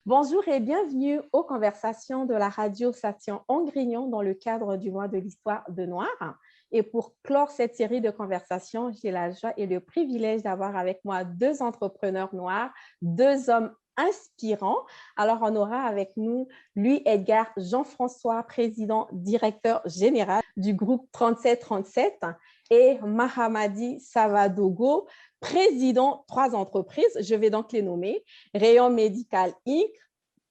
Bonjour et bienvenue aux conversations de la radio Station Angrignon dans le cadre du mois de l'histoire de Noir. Et pour clore cette série de conversations, j'ai la joie et le privilège d'avoir avec moi deux entrepreneurs noirs, deux hommes inspirants. Alors, on aura avec nous Louis Edgar Jean-François, président directeur général du groupe 3737 et Mahamadi Savadogo, président trois entreprises. Je vais donc les nommer. Rayon Médical Inc.,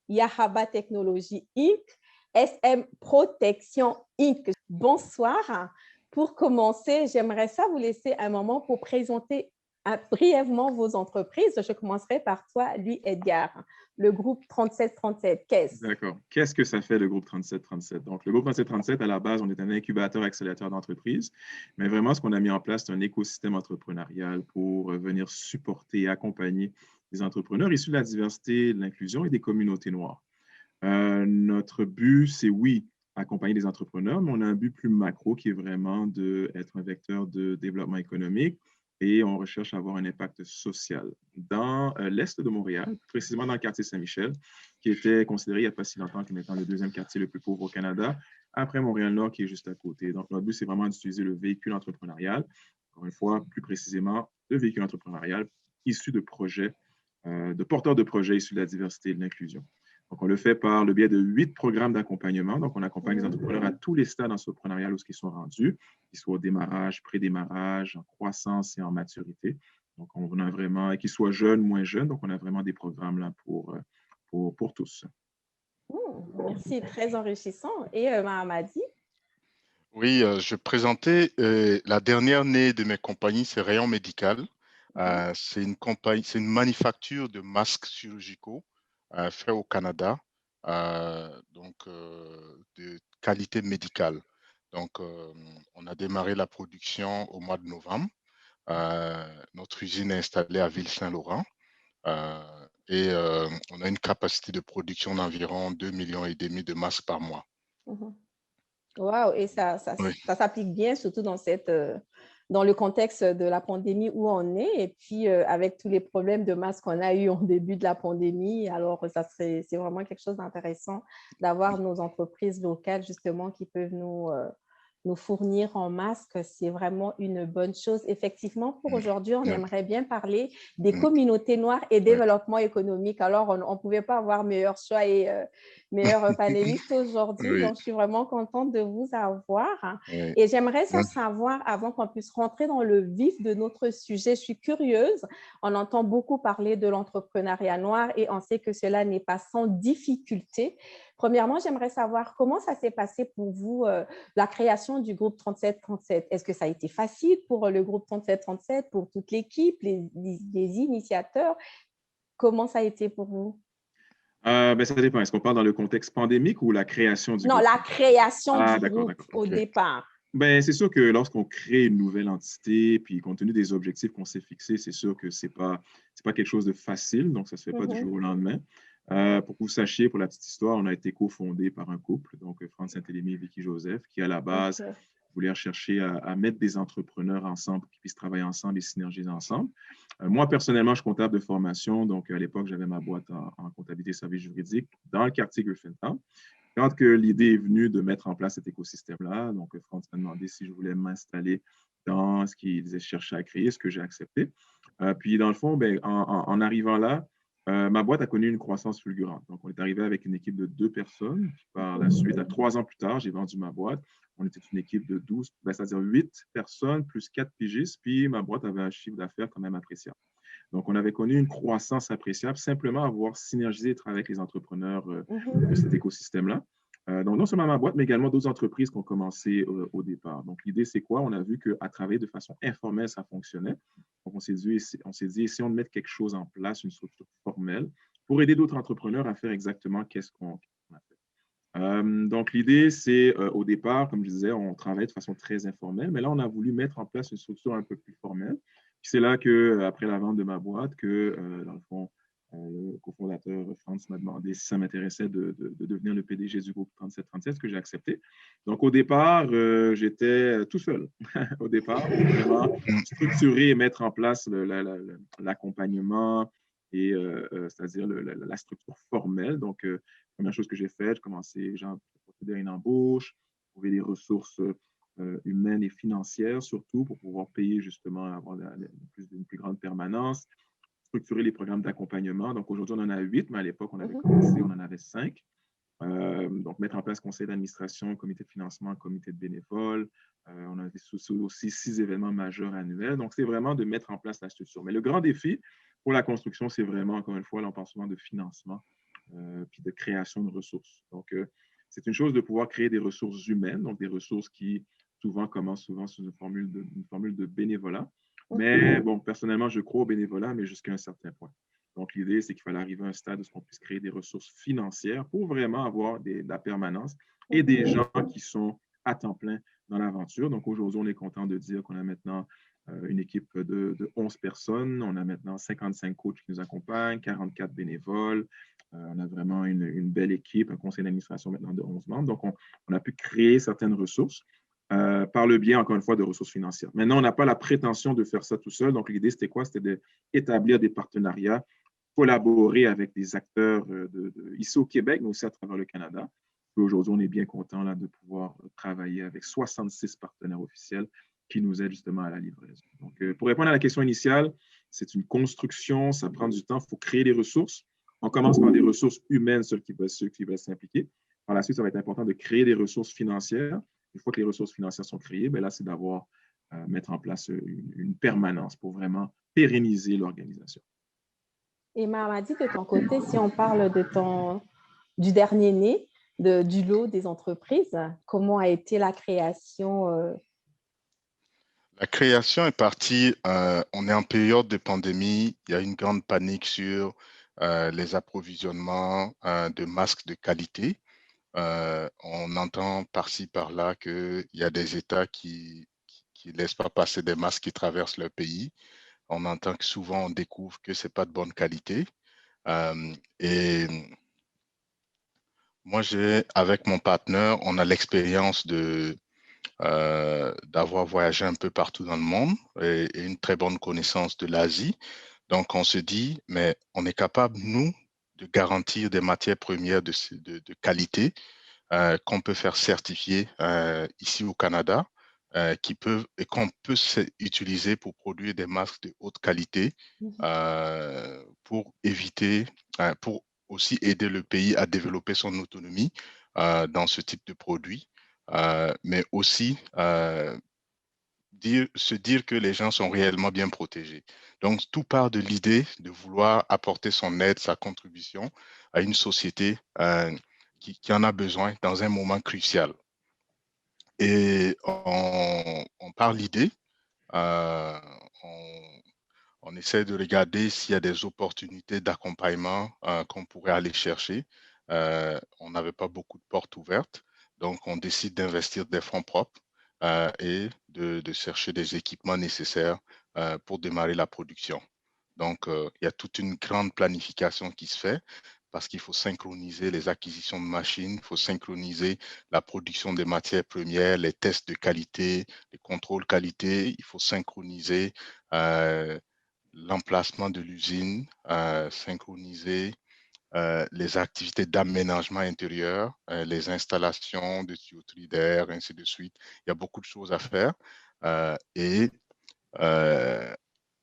Yahaba Technologies Inc., SM Protection Inc. Bonsoir. Pour commencer, j'aimerais ça vous laisser un moment pour présenter brièvement vos entreprises. Je commencerai par toi, Louis Edgar. Le groupe 3737, qu'est-ce? D'accord. Qu'est-ce que ça fait, le groupe 3737? Donc, le groupe 3737, à la base, on est un incubateur accélérateur d'entreprises, mais vraiment, ce qu'on a mis en place, c'est un écosystème entrepreneurial pour venir supporter et accompagner les entrepreneurs issus de la diversité, de l'inclusion et des communautés noires. Notre but, c'est oui, accompagner les entrepreneurs, mais on a un but plus macro qui est vraiment d'être un vecteur de développement économique et on recherche à avoir un impact social. Dans l'Est de Montréal, précisément dans le quartier Saint-Michel, qui était considéré il n'y a pas si longtemps comme étant le deuxième quartier le plus pauvre au Canada, après Montréal-Nord qui est juste à côté. Donc, notre but, c'est vraiment d'utiliser le véhicule entrepreneurial, encore une fois, plus précisément, le véhicule entrepreneurial issu de projets, de porteurs de projets issus de la diversité et de l'inclusion. Donc, on le fait par le biais de 8 programmes d'accompagnement. Donc, on accompagne les entrepreneurs à tous les stades entrepreneuriaux où ils sont rendus, qu'ils soient au démarrage, pré-démarrage, en croissance et en maturité. Donc, on a vraiment, qu'ils soient jeunes, moins jeunes. Donc, on a vraiment des programmes là pour tous. Merci, très enrichissant. Et Mahamadi? Oui, je présentais la dernière née de mes compagnies, c'est Rayon Médical. C'est une compagnie, c'est une manufacture de masques chirurgicaux faits au Canada, de qualité médicale. Donc, on a démarré la production au mois de novembre. Notre usine est installée à Ville-Saint-Laurent et on a une capacité de production d'environ 2,5 millions de masques par mois. Wow, et ça Oui. s'applique bien, surtout dans le contexte de la pandémie où on est, et puis avec tous les problèmes de masse qu'on a eu au début de la pandémie. Alors, c'est vraiment quelque chose d'intéressant d'avoir nos entreprises locales, justement, qui peuvent nous fournir en masques. C'est vraiment une bonne chose. Effectivement, pour aujourd'hui, on aimerait bien parler des communautés noires et développement économique. Alors, on ne pouvait pas avoir meilleur choix et meilleur panéliste aujourd'hui. Oui. Donc, je suis vraiment contente de vous avoir. Oui. Et j'aimerais savoir, avant qu'on puisse rentrer dans le vif de notre sujet, je suis curieuse. On entend beaucoup parler de l'entrepreneuriat noir et on sait que cela n'est pas sans difficulté. Premièrement, j'aimerais savoir comment ça s'est passé pour vous, la création du groupe 3737. Est-ce que ça a été facile pour le groupe 3737, pour toute l'équipe, les initiateurs? Comment ça a été pour vous? Ça dépend. Est-ce qu'on parle dans le contexte pandémique ou la création du groupe? Non, la création du d'accord, groupe d'accord. au OK. départ. C'est sûr que lorsqu'on crée une nouvelle entité, puis compte tenu des objectifs qu'on s'est fixés, c'est sûr que c'est pas quelque chose de facile, donc ça ne se fait pas du jour au lendemain. Pour que vous sachiez, pour la petite histoire, on a été cofondé par un couple, donc Franck Saint-Élémy et Vicky Joseph, qui à la base voulaient chercher à mettre des entrepreneurs ensemble pour qu'ils puissent travailler ensemble et synergiser ensemble. Moi, personnellement, je suis comptable de formation, donc à l'époque, j'avais ma boîte en comptabilité et services juridiques dans le quartier Griffintown. Quand que l'idée est venue de mettre en place cet écosystème-là, donc Franck m'a demandé si je voulais m'installer dans ce qu'ils cherchaient à créer, ce que j'ai accepté. Puis, dans le fond, en arrivant là, ma boîte a connu une croissance fulgurante. Donc, on est arrivé avec une équipe de 2 personnes. Puis par la suite, 3 ans plus tard, j'ai vendu ma boîte. On était une équipe de 12, c'est-à-dire 8 personnes plus 4 pigistes. Puis ma boîte avait un chiffre d'affaires quand même appréciable. Donc, on avait connu une croissance appréciable simplement à avoir synergisé et travaillé avec les entrepreneurs de cet écosystème-là. Donc, non seulement ma boîte, mais également d'autres entreprises qui ont commencé au départ. Donc, l'idée, c'est quoi? On a vu qu'à travailler de façon informelle, ça fonctionnait. Donc, on s'est dit, essayons de mettre quelque chose en place, une structure formelle, pour aider d'autres entrepreneurs à faire exactement qu'est-ce qu'on a fait. Donc, l'idée, c'est au départ, comme je disais, on travaille de façon très informelle, mais là, on a voulu mettre en place une structure un peu plus formelle. Puis c'est là que, après la vente de ma boîte, que dans le fond, le cofondateur Franz m'a demandé si ça m'intéressait de devenir le PDG du groupe 3737, ce que j'ai accepté. Donc, au départ, j'étais tout seul. Au départ, pour vraiment structurer et mettre en place l'accompagnement, et c'est-à-dire la structure formelle. Donc, première chose que j'ai faite, j'ai commencé, j'ai procédé à une embauche, trouver des ressources humaines et financières surtout pour pouvoir payer justement, avoir une plus grande permanence, structurer les programmes d'accompagnement. Donc aujourd'hui, on en a 8, mais à l'époque, on avait commencé, on en avait 5. Donc, mettre en place conseil d'administration, comité de financement, comité de bénévoles. On avait aussi 6 événements majeurs annuels. Donc, c'est vraiment de mettre en place la structure. Mais le grand défi pour la construction, c'est vraiment, encore une fois, là, on parle souvent de financement puis de création de ressources. Donc, c'est une chose de pouvoir créer des ressources humaines, donc des ressources qui souvent commencent sous une formule de bénévolat. Mais bon, personnellement, je crois au bénévolat, mais jusqu'à un certain point. Donc, l'idée, c'est qu'il fallait arriver à un stade où on puisse créer des ressources financières pour vraiment avoir de la permanence et des gens qui sont à temps plein dans l'aventure. Donc, aujourd'hui, on est content de dire qu'on a maintenant une équipe de 11 personnes. On a maintenant 55 coachs qui nous accompagnent, 44 bénévoles. On a vraiment une belle équipe, un conseil d'administration maintenant de 11 membres. Donc, on a pu créer certaines ressources par le biais, encore une fois, de ressources financières. Maintenant, on n'a pas la prétention de faire ça tout seul. Donc, l'idée, c'était quoi? C'était d'établir des partenariats, collaborer avec des acteurs ici au Québec, mais aussi à travers le Canada. Aujourd'hui, on est bien content là, de pouvoir travailler avec 66 partenaires officiels qui nous aident justement à la livraison. Donc, pour répondre à la question initiale, c'est une construction, ça prend du temps, il faut créer des ressources. On commence par des ressources humaines, ceux qui veulent s'impliquer. Par la suite, ça va être important de créer des ressources financières. Une fois que les ressources financières sont créées, bien là, c'est d'avoir, mettre en place une permanence pour vraiment pérenniser l'organisation. Et Mamadi, de ton côté, si on parle du dernier né, du lot des entreprises, comment a été la création? La création est partie, on est en période de pandémie, il y a une grande panique sur les approvisionnements de masques de qualité. On entend par-ci, par-là qu'il y a des États qui ne laissent pas passer des masques qui traversent leur pays. On entend que souvent on découvre que ce n'est pas de bonne qualité. Et moi, avec mon partenaire, on a l'expérience d'avoir voyagé un peu partout dans le monde et une très bonne connaissance de l'Asie. Donc, on se dit, mais on est capable, nous, de garantir des matières premières de qualité qu'on peut faire certifier ici au Canada et qu'on peut utiliser pour produire des masques de haute qualité pour éviter, pour aussi aider le pays à développer son autonomie dans ce type de produit, mais aussi se dire que les gens sont réellement bien protégés. Donc, tout part de l'idée de vouloir apporter son aide, sa contribution à une société qui en a besoin dans un moment crucial. Et par l'idée, on essaie de regarder s'il y a des opportunités d'accompagnement qu'on pourrait aller chercher. On n'avait pas beaucoup de portes ouvertes, donc on décide d'investir des fonds propres et de chercher des équipements nécessaires pour démarrer la production. Donc, il y a toute une grande planification qui se fait parce qu'il faut synchroniser les acquisitions de machines, il faut synchroniser la production des matières premières, les tests de qualité, les contrôles qualité, il faut synchroniser l'emplacement de l'usine, synchroniser les activités d'aménagement intérieur, les installations de tuyauterie d'air, ainsi de suite. Il y a beaucoup de choses à faire. Et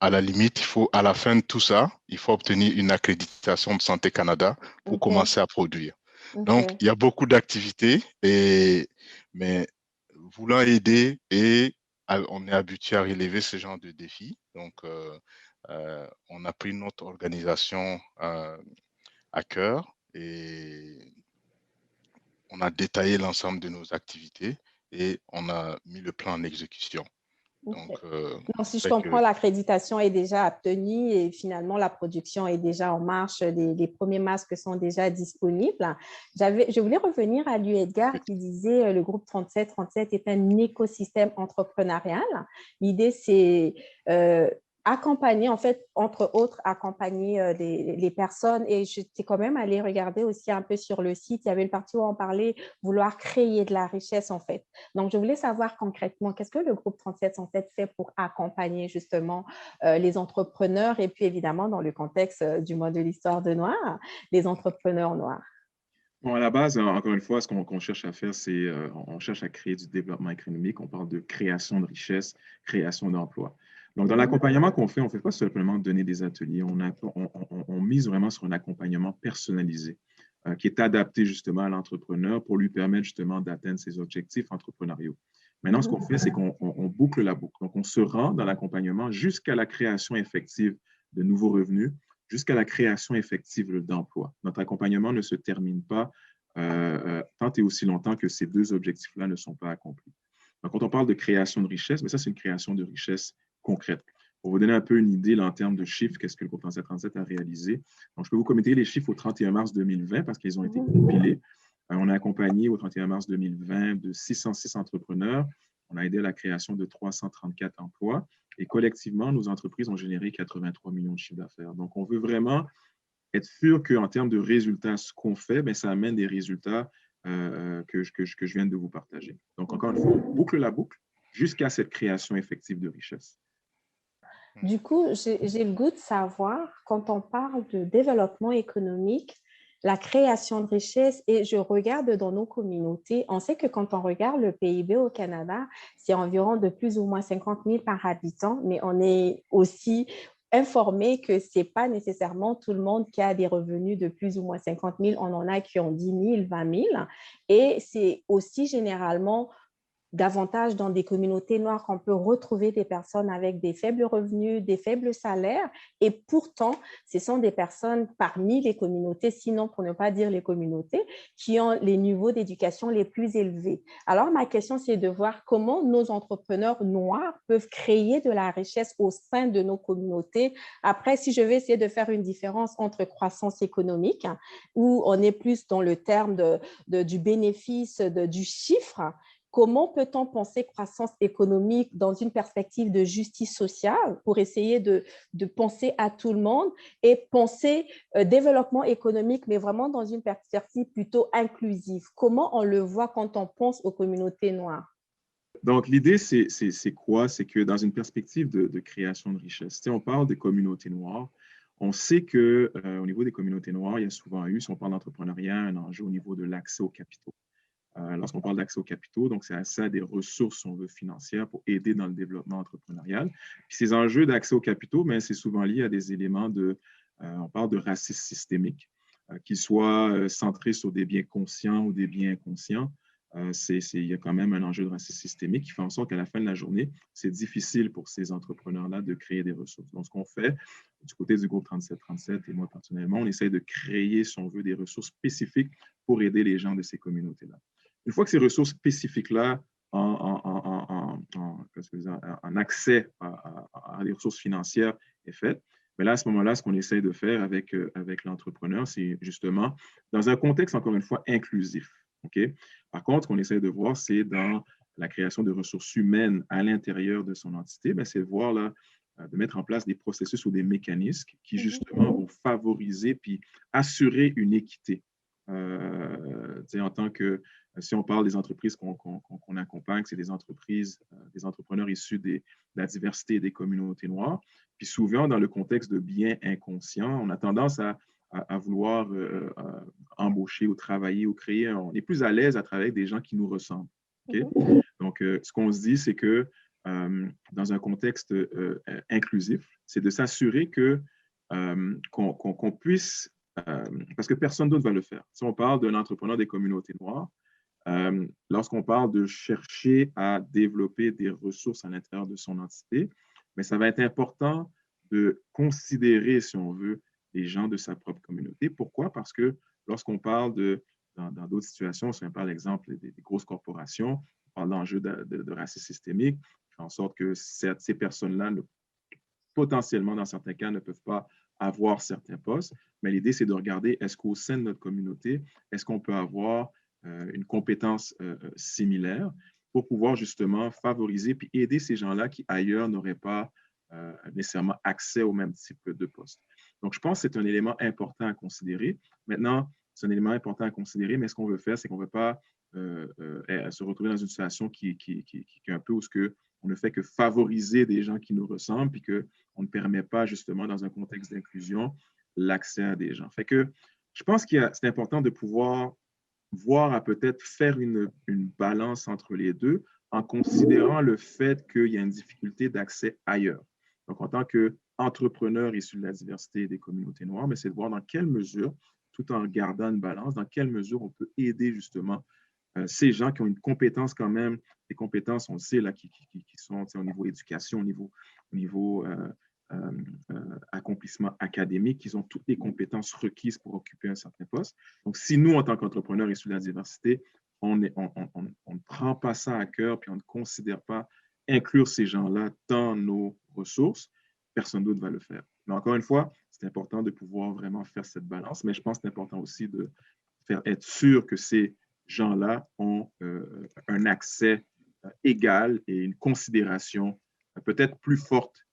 à la limite, à la fin de tout ça, il faut obtenir une accréditation de Santé Canada pour commencer à produire. Donc, il y a beaucoup d'activités, mais voulant aider on est habitué à relever ce genre de défis. Donc, on a pris notre organisation à cœur et on a détaillé l'ensemble de nos activités et on a mis le plan en exécution. Donc, si je comprends, l'accréditation est déjà obtenue et finalement, la production est déjà en marche. Les premiers masques sont déjà disponibles. Je voulais revenir à lui, Edgar, qui disait le groupe 3737 est un écosystème entrepreneurial. L'idée, c'est accompagner, en fait, entre autres, accompagner les personnes. Et j'étais quand même allée regarder aussi un peu sur le site. Il y avait une partie où on parlait vouloir créer de la richesse, en fait. Donc, je voulais savoir concrètement, qu'est-ce que le groupe 37 en fait fait pour accompagner justement les entrepreneurs et puis évidemment, dans le contexte du mois de l'histoire de Noir, les entrepreneurs noirs. Bon, à la base, encore une fois, ce qu'on cherche à faire, c'est on cherche à créer du développement économique. On parle de création de richesse, création d'emplois. Donc, dans l'accompagnement qu'on fait, on ne fait pas simplement donner des ateliers. On mise vraiment sur un accompagnement personnalisé qui est adapté justement à l'entrepreneur pour lui permettre justement d'atteindre ses objectifs entrepreneuriaux. Maintenant, ce qu'on fait, c'est qu'on boucle la boucle. Donc, on se rend dans l'accompagnement jusqu'à la création effective de nouveaux revenus, jusqu'à la création effective d'emplois. Notre accompagnement ne se termine pas tant et aussi longtemps que ces deux objectifs-là ne sont pas accomplis. Donc, quand on parle de création de richesse, mais ça, c'est une création de richesse concrète. Pour vous donner un peu une idée là, en termes de chiffres, qu'est-ce que le groupe 3737 a réalisé. Donc, je peux vous communiquer les chiffres au 31 mars 2020 parce qu'ils ont été compilés. On a accompagné au 31 mars 2020 de 606 entrepreneurs. On a aidé à la création de 334 emplois. Et collectivement, nos entreprises ont généré 83 millions de chiffres d'affaires. Donc, on veut vraiment être sûr qu'en termes de résultats, ce qu'on fait, bien, ça amène des résultats que je viens de vous partager. Donc, encore une fois, on boucle la boucle jusqu'à cette création effective de richesse. Du coup, j'ai le goût de savoir, quand on parle de développement économique, la création de richesse, et je regarde dans nos communautés, on sait que quand on regarde le PIB au Canada, c'est environ de plus ou moins 50 000 par habitant, mais on est aussi informé que ce n'est pas nécessairement tout le monde qui a des revenus de plus ou moins 50 000. On en a qui ont 10 000, 20 000. Et c'est aussi généralement davantage dans des communautés noires qu'on peut retrouver des personnes avec des faibles revenus, des faibles salaires. Et pourtant, ce sont des personnes parmi les communautés, sinon pour ne pas dire les communautés, qui ont les niveaux d'éducation les plus élevés. Alors, ma question, c'est de voir comment nos entrepreneurs noirs peuvent créer de la richesse au sein de nos communautés. Après, si je vais essayer de faire une différence entre croissance économique, où on est plus dans le terme du bénéfice, du chiffre, comment peut-on penser croissance économique dans une perspective de justice sociale pour essayer de penser à tout le monde et penser développement économique, mais vraiment dans une perspective plutôt inclusive? Comment on le voit quand on pense aux communautés noires? Donc, l'idée, c'est quoi? C'est que dans une perspective de création de richesse, on parle des communautés noires. On sait qu'au niveau des communautés noires, il y a souvent eu, si on parle d'entrepreneuriat, un enjeu au niveau de l'accès aux capitaux. Lorsqu'on parle d'accès aux capitaux, donc c'est accès à des ressources, si on veut, financières pour aider dans le développement entrepreneurial. Puis ces enjeux d'accès aux capitaux, mais c'est souvent lié à des éléments on parle de racisme systémique, qu'ils soient centrés sur des biens conscients ou des biens inconscients. Il y a quand même un enjeu de racisme systémique qui fait en sorte qu'à la fin de la journée, c'est difficile pour ces entrepreneurs-là de créer des ressources. Donc, ce qu'on fait du côté du groupe 3737 et moi personnellement, on essaie de créer, si on veut, des ressources spécifiques pour aider les gens de ces communautés-là. Une fois que ces ressources spécifiques-là en accès à des ressources financières est faite, mais là, à ce moment-là, ce qu'on essaie de faire avec l'entrepreneur, c'est justement dans un contexte, encore une fois, inclusif. Okay? Par contre, ce qu'on essaie de voir, c'est dans la création de ressources humaines à l'intérieur de son entité, c'est de voir là, de mettre en place des processus ou des mécanismes qui, justement, vont favoriser puis assurer une équité. En tant que, si on parle des entreprises qu'on accompagne, c'est des entreprises, des entrepreneurs issus de la diversité des communautés noires. Puis souvent, dans le contexte de biens inconscients, on a tendance à vouloir embaucher ou travailler ou créer. On est plus à l'aise à travailler avec des gens qui nous ressemblent. Okay? Donc, ce qu'on se dit, c'est que dans un contexte inclusif, c'est de s'assurer qu'on puisse parce que personne d'autre va le faire. Si on parle d'un entrepreneur des communautés noires, lorsqu'on parle de chercher à développer des ressources à l'intérieur de son entité, mais ça va être important de considérer, si on veut, les gens de sa propre communauté. Pourquoi? Parce que lorsqu'on parle dans d'autres situations, si on parle, par exemple, des grosses corporations, on parle d'enjeux de racisme systémique, fait en sorte que ces personnes-là, potentiellement, dans certains cas, ne peuvent pas avoir certains postes. Mais l'idée, c'est de regarder, est-ce qu'au sein de notre communauté, est-ce qu'on peut avoir une compétence similaire pour pouvoir justement favoriser puis aider ces gens-là qui ailleurs n'auraient pas nécessairement accès au même type de poste. Donc, je pense que c'est un élément important à considérer. Maintenant, c'est un élément important à considérer, mais ce qu'on veut faire, c'est qu'on ne veut pas se retrouver dans une situation qui est un peu où on ne fait que favoriser des gens qui nous ressemblent, puis qu'on ne permet pas, justement, dans un contexte d'inclusion, l'accès à des gens. Fait que je pense que c'est important de pouvoir voir à peut-être faire une balance entre les deux en considérant le fait qu'il y a une difficulté d'accès ailleurs. Donc, en tant qu'entrepreneur issu de la diversité des communautés noires, c'est de voir dans quelle mesure, tout en gardant une balance, dans quelle mesure on peut aider justement ces gens qui ont une compétence quand même, des compétences, on le sait, là, qui sont au niveau éducation, au niveau accomplissement académique, ils ont toutes les compétences requises pour occuper un certain poste. Donc, si nous, en tant qu'entrepreneurs issus de la diversité, on ne prend pas ça à cœur, puis on ne considère pas inclure ces gens-là dans nos ressources, personne d'autre va le faire. Mais encore une fois, c'est important de pouvoir vraiment faire cette balance, mais je pense que c'est important aussi de être sûr que ces gens-là ont un accès égal et une considération peut-être plus forte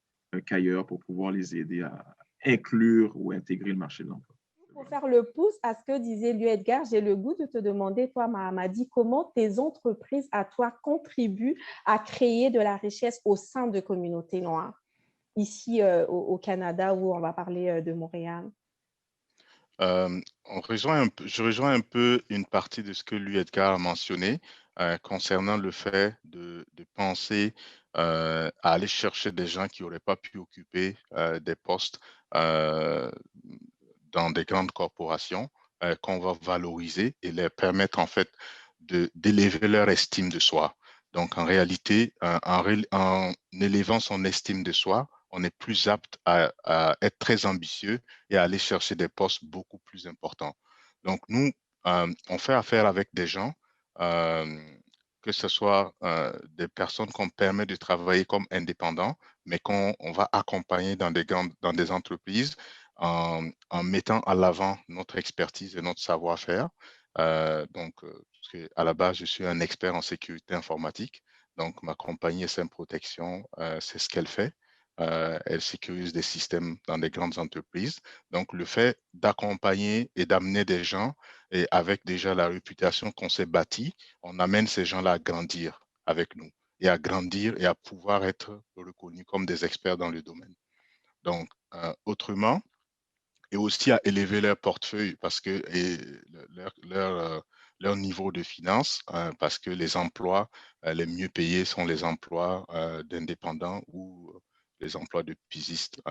qu'ailleurs pour pouvoir les aider à inclure ou intégrer le marché de l'emploi. Pour faire le pouce à ce que disait lui Edgar, j'ai le goût de te demander, toi, Mahamadi, comment tes entreprises à toi contribuent à créer de la richesse au sein de communautés noires, ici au Canada, où on va parler de Montréal. Je rejoins un peu une partie de ce que lui, Edgar, a mentionné concernant le fait de penser à aller chercher des gens qui n'auraient pas pu occuper des postes dans des grandes corporations qu'on va valoriser et leur permettre en fait d'élever leur estime de soi. Donc en réalité, en élevant son estime de soi, on est plus apte à être très ambitieux et à aller chercher des postes beaucoup plus importants. Donc nous, on fait affaire avec des gens, que ce soit des personnes qu'on permet de travailler comme indépendants, mais qu'on va accompagner dans des entreprises en mettant à l'avant notre expertise et notre savoir-faire. Parce qu'à la base, je suis un expert en sécurité informatique. Donc, ma compagnie SM Protection, c'est ce qu'elle fait. Elle sécurise des systèmes dans des grandes entreprises. Donc, le fait d'accompagner et d'amener des gens et avec déjà la réputation qu'on s'est bâtie, on amène ces gens-là à grandir avec nous et à grandir et à pouvoir être reconnus comme des experts dans le domaine. Donc, autrement, et aussi à élever leur portefeuille parce que et leur niveau de finance, parce que les emplois les mieux payés sont les emplois d'indépendants ou les emplois de pisistes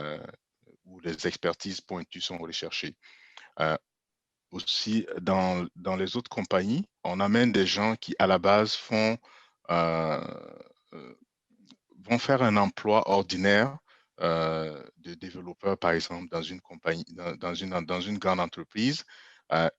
où les expertises pointues sont recherchées. Aussi, dans les autres compagnies, on amène des gens qui, à la base, euh, euh, vont faire un emploi ordinaire de développeur, par exemple, dans une compagnie, dans une grande entreprise.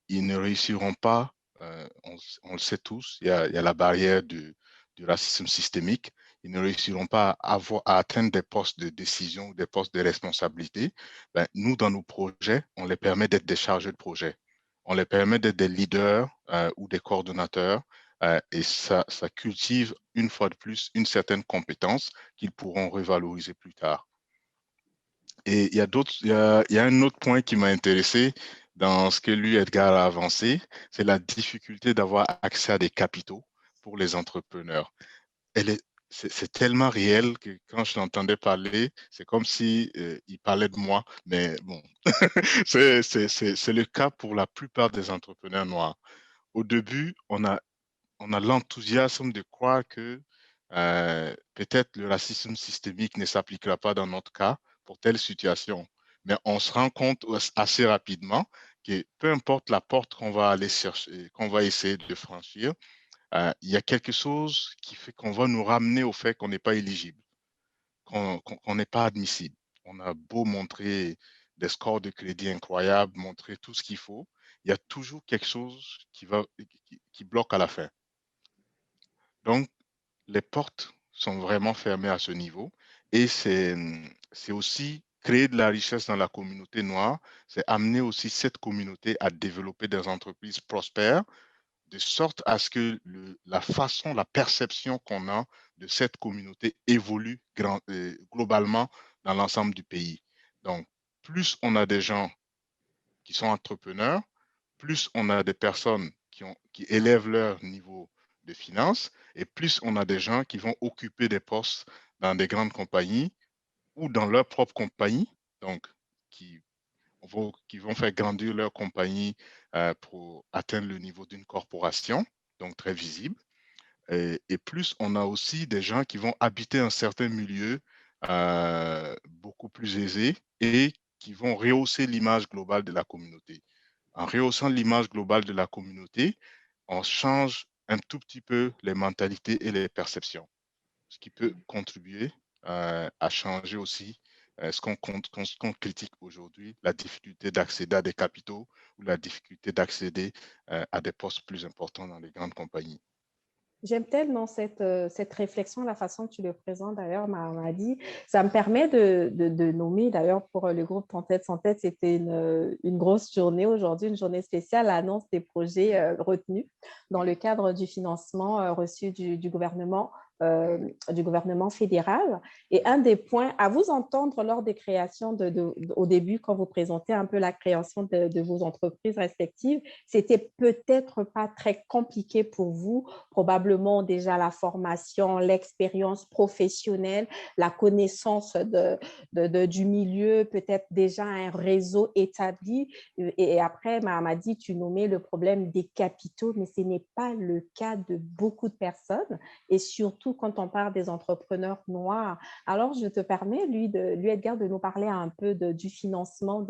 Ils ne réussiront pas, on le sait tous, il y a la barrière du racisme systémique. Ils ne réussiront pas à atteindre des postes de décision ou des postes de responsabilité. Ben, nous, dans nos projets, on les permet d'être des chargés de projet. On les permet d'être des leaders ou des coordonnateurs et ça cultive une fois de plus une certaine compétence qu'ils pourront revaloriser plus tard. Et il y a un autre point qui m'a intéressé dans ce que lui, Edgar, a avancé, c'est la difficulté d'avoir accès à des capitaux pour les entrepreneurs. C'est tellement réel que quand je l'entendais parler, c'est comme si il parlait de moi, mais bon, c'est le cas pour la plupart des entrepreneurs noirs. Au début, on a l'enthousiasme de croire que peut-être le racisme systémique ne s'appliquera pas dans notre cas pour telle situation. Mais on se rend compte assez rapidement que peu importe la porte qu'on va aller chercher, qu'on va essayer de franchir, il y a quelque chose qui fait qu'on va nous ramener au fait qu'on n'est pas éligible, qu'on n'est pas admissible. On a beau montrer des scores de crédit incroyables, montrer tout ce qu'il faut, il y a toujours quelque chose qui bloque à la fin. Donc, les portes sont vraiment fermées à ce niveau et c'est aussi créer de la richesse dans la communauté noire, c'est amener aussi cette communauté à développer des entreprises prospères de sorte à ce que la perception qu'on a de cette communauté évolue globalement dans l'ensemble du pays. Donc, plus on a des gens qui sont entrepreneurs, plus on a des personnes qui élèvent leur niveau de finances, et plus on a des gens qui vont occuper des postes dans des grandes compagnies ou dans leur propre compagnie, donc qui vont faire grandir leur compagnie pour atteindre le niveau d'une corporation, donc très visible. Et plus on a aussi des gens qui vont habiter un certain milieu beaucoup plus aisé et qui vont rehausser l'image globale de la communauté. En rehaussant l'image globale de la communauté, on change un tout petit peu les mentalités et les perceptions, ce qui peut contribuer à changer aussi ce qu'on critique aujourd'hui, la difficulté d'accéder à des capitaux ou la difficulté d'accéder à des postes plus importants dans les grandes compagnies. J'aime tellement cette réflexion, la façon que tu le présentes d'ailleurs, Mamadi. Ça me permet de nommer d'ailleurs pour le groupe Tête sans tête, c'était une grosse journée aujourd'hui, une journée spéciale, l'annonce des projets retenus dans le cadre du financement reçu du gouvernement fédéral. Et un des points, à vous entendre lors des créations, au début, quand vous présentez un peu la création de vos entreprises respectives, c'était peut-être pas très compliqué pour vous, probablement déjà la formation, l'expérience professionnelle, la connaissance du milieu, peut-être déjà un réseau établi. Et après, m'a dit, tu nommais le problème des capitaux, mais ce n'est pas le cas de beaucoup de personnes. Et surtout, quand on parle des entrepreneurs noirs. Alors, je te permets, lui, Edgar, de nous parler un peu du financement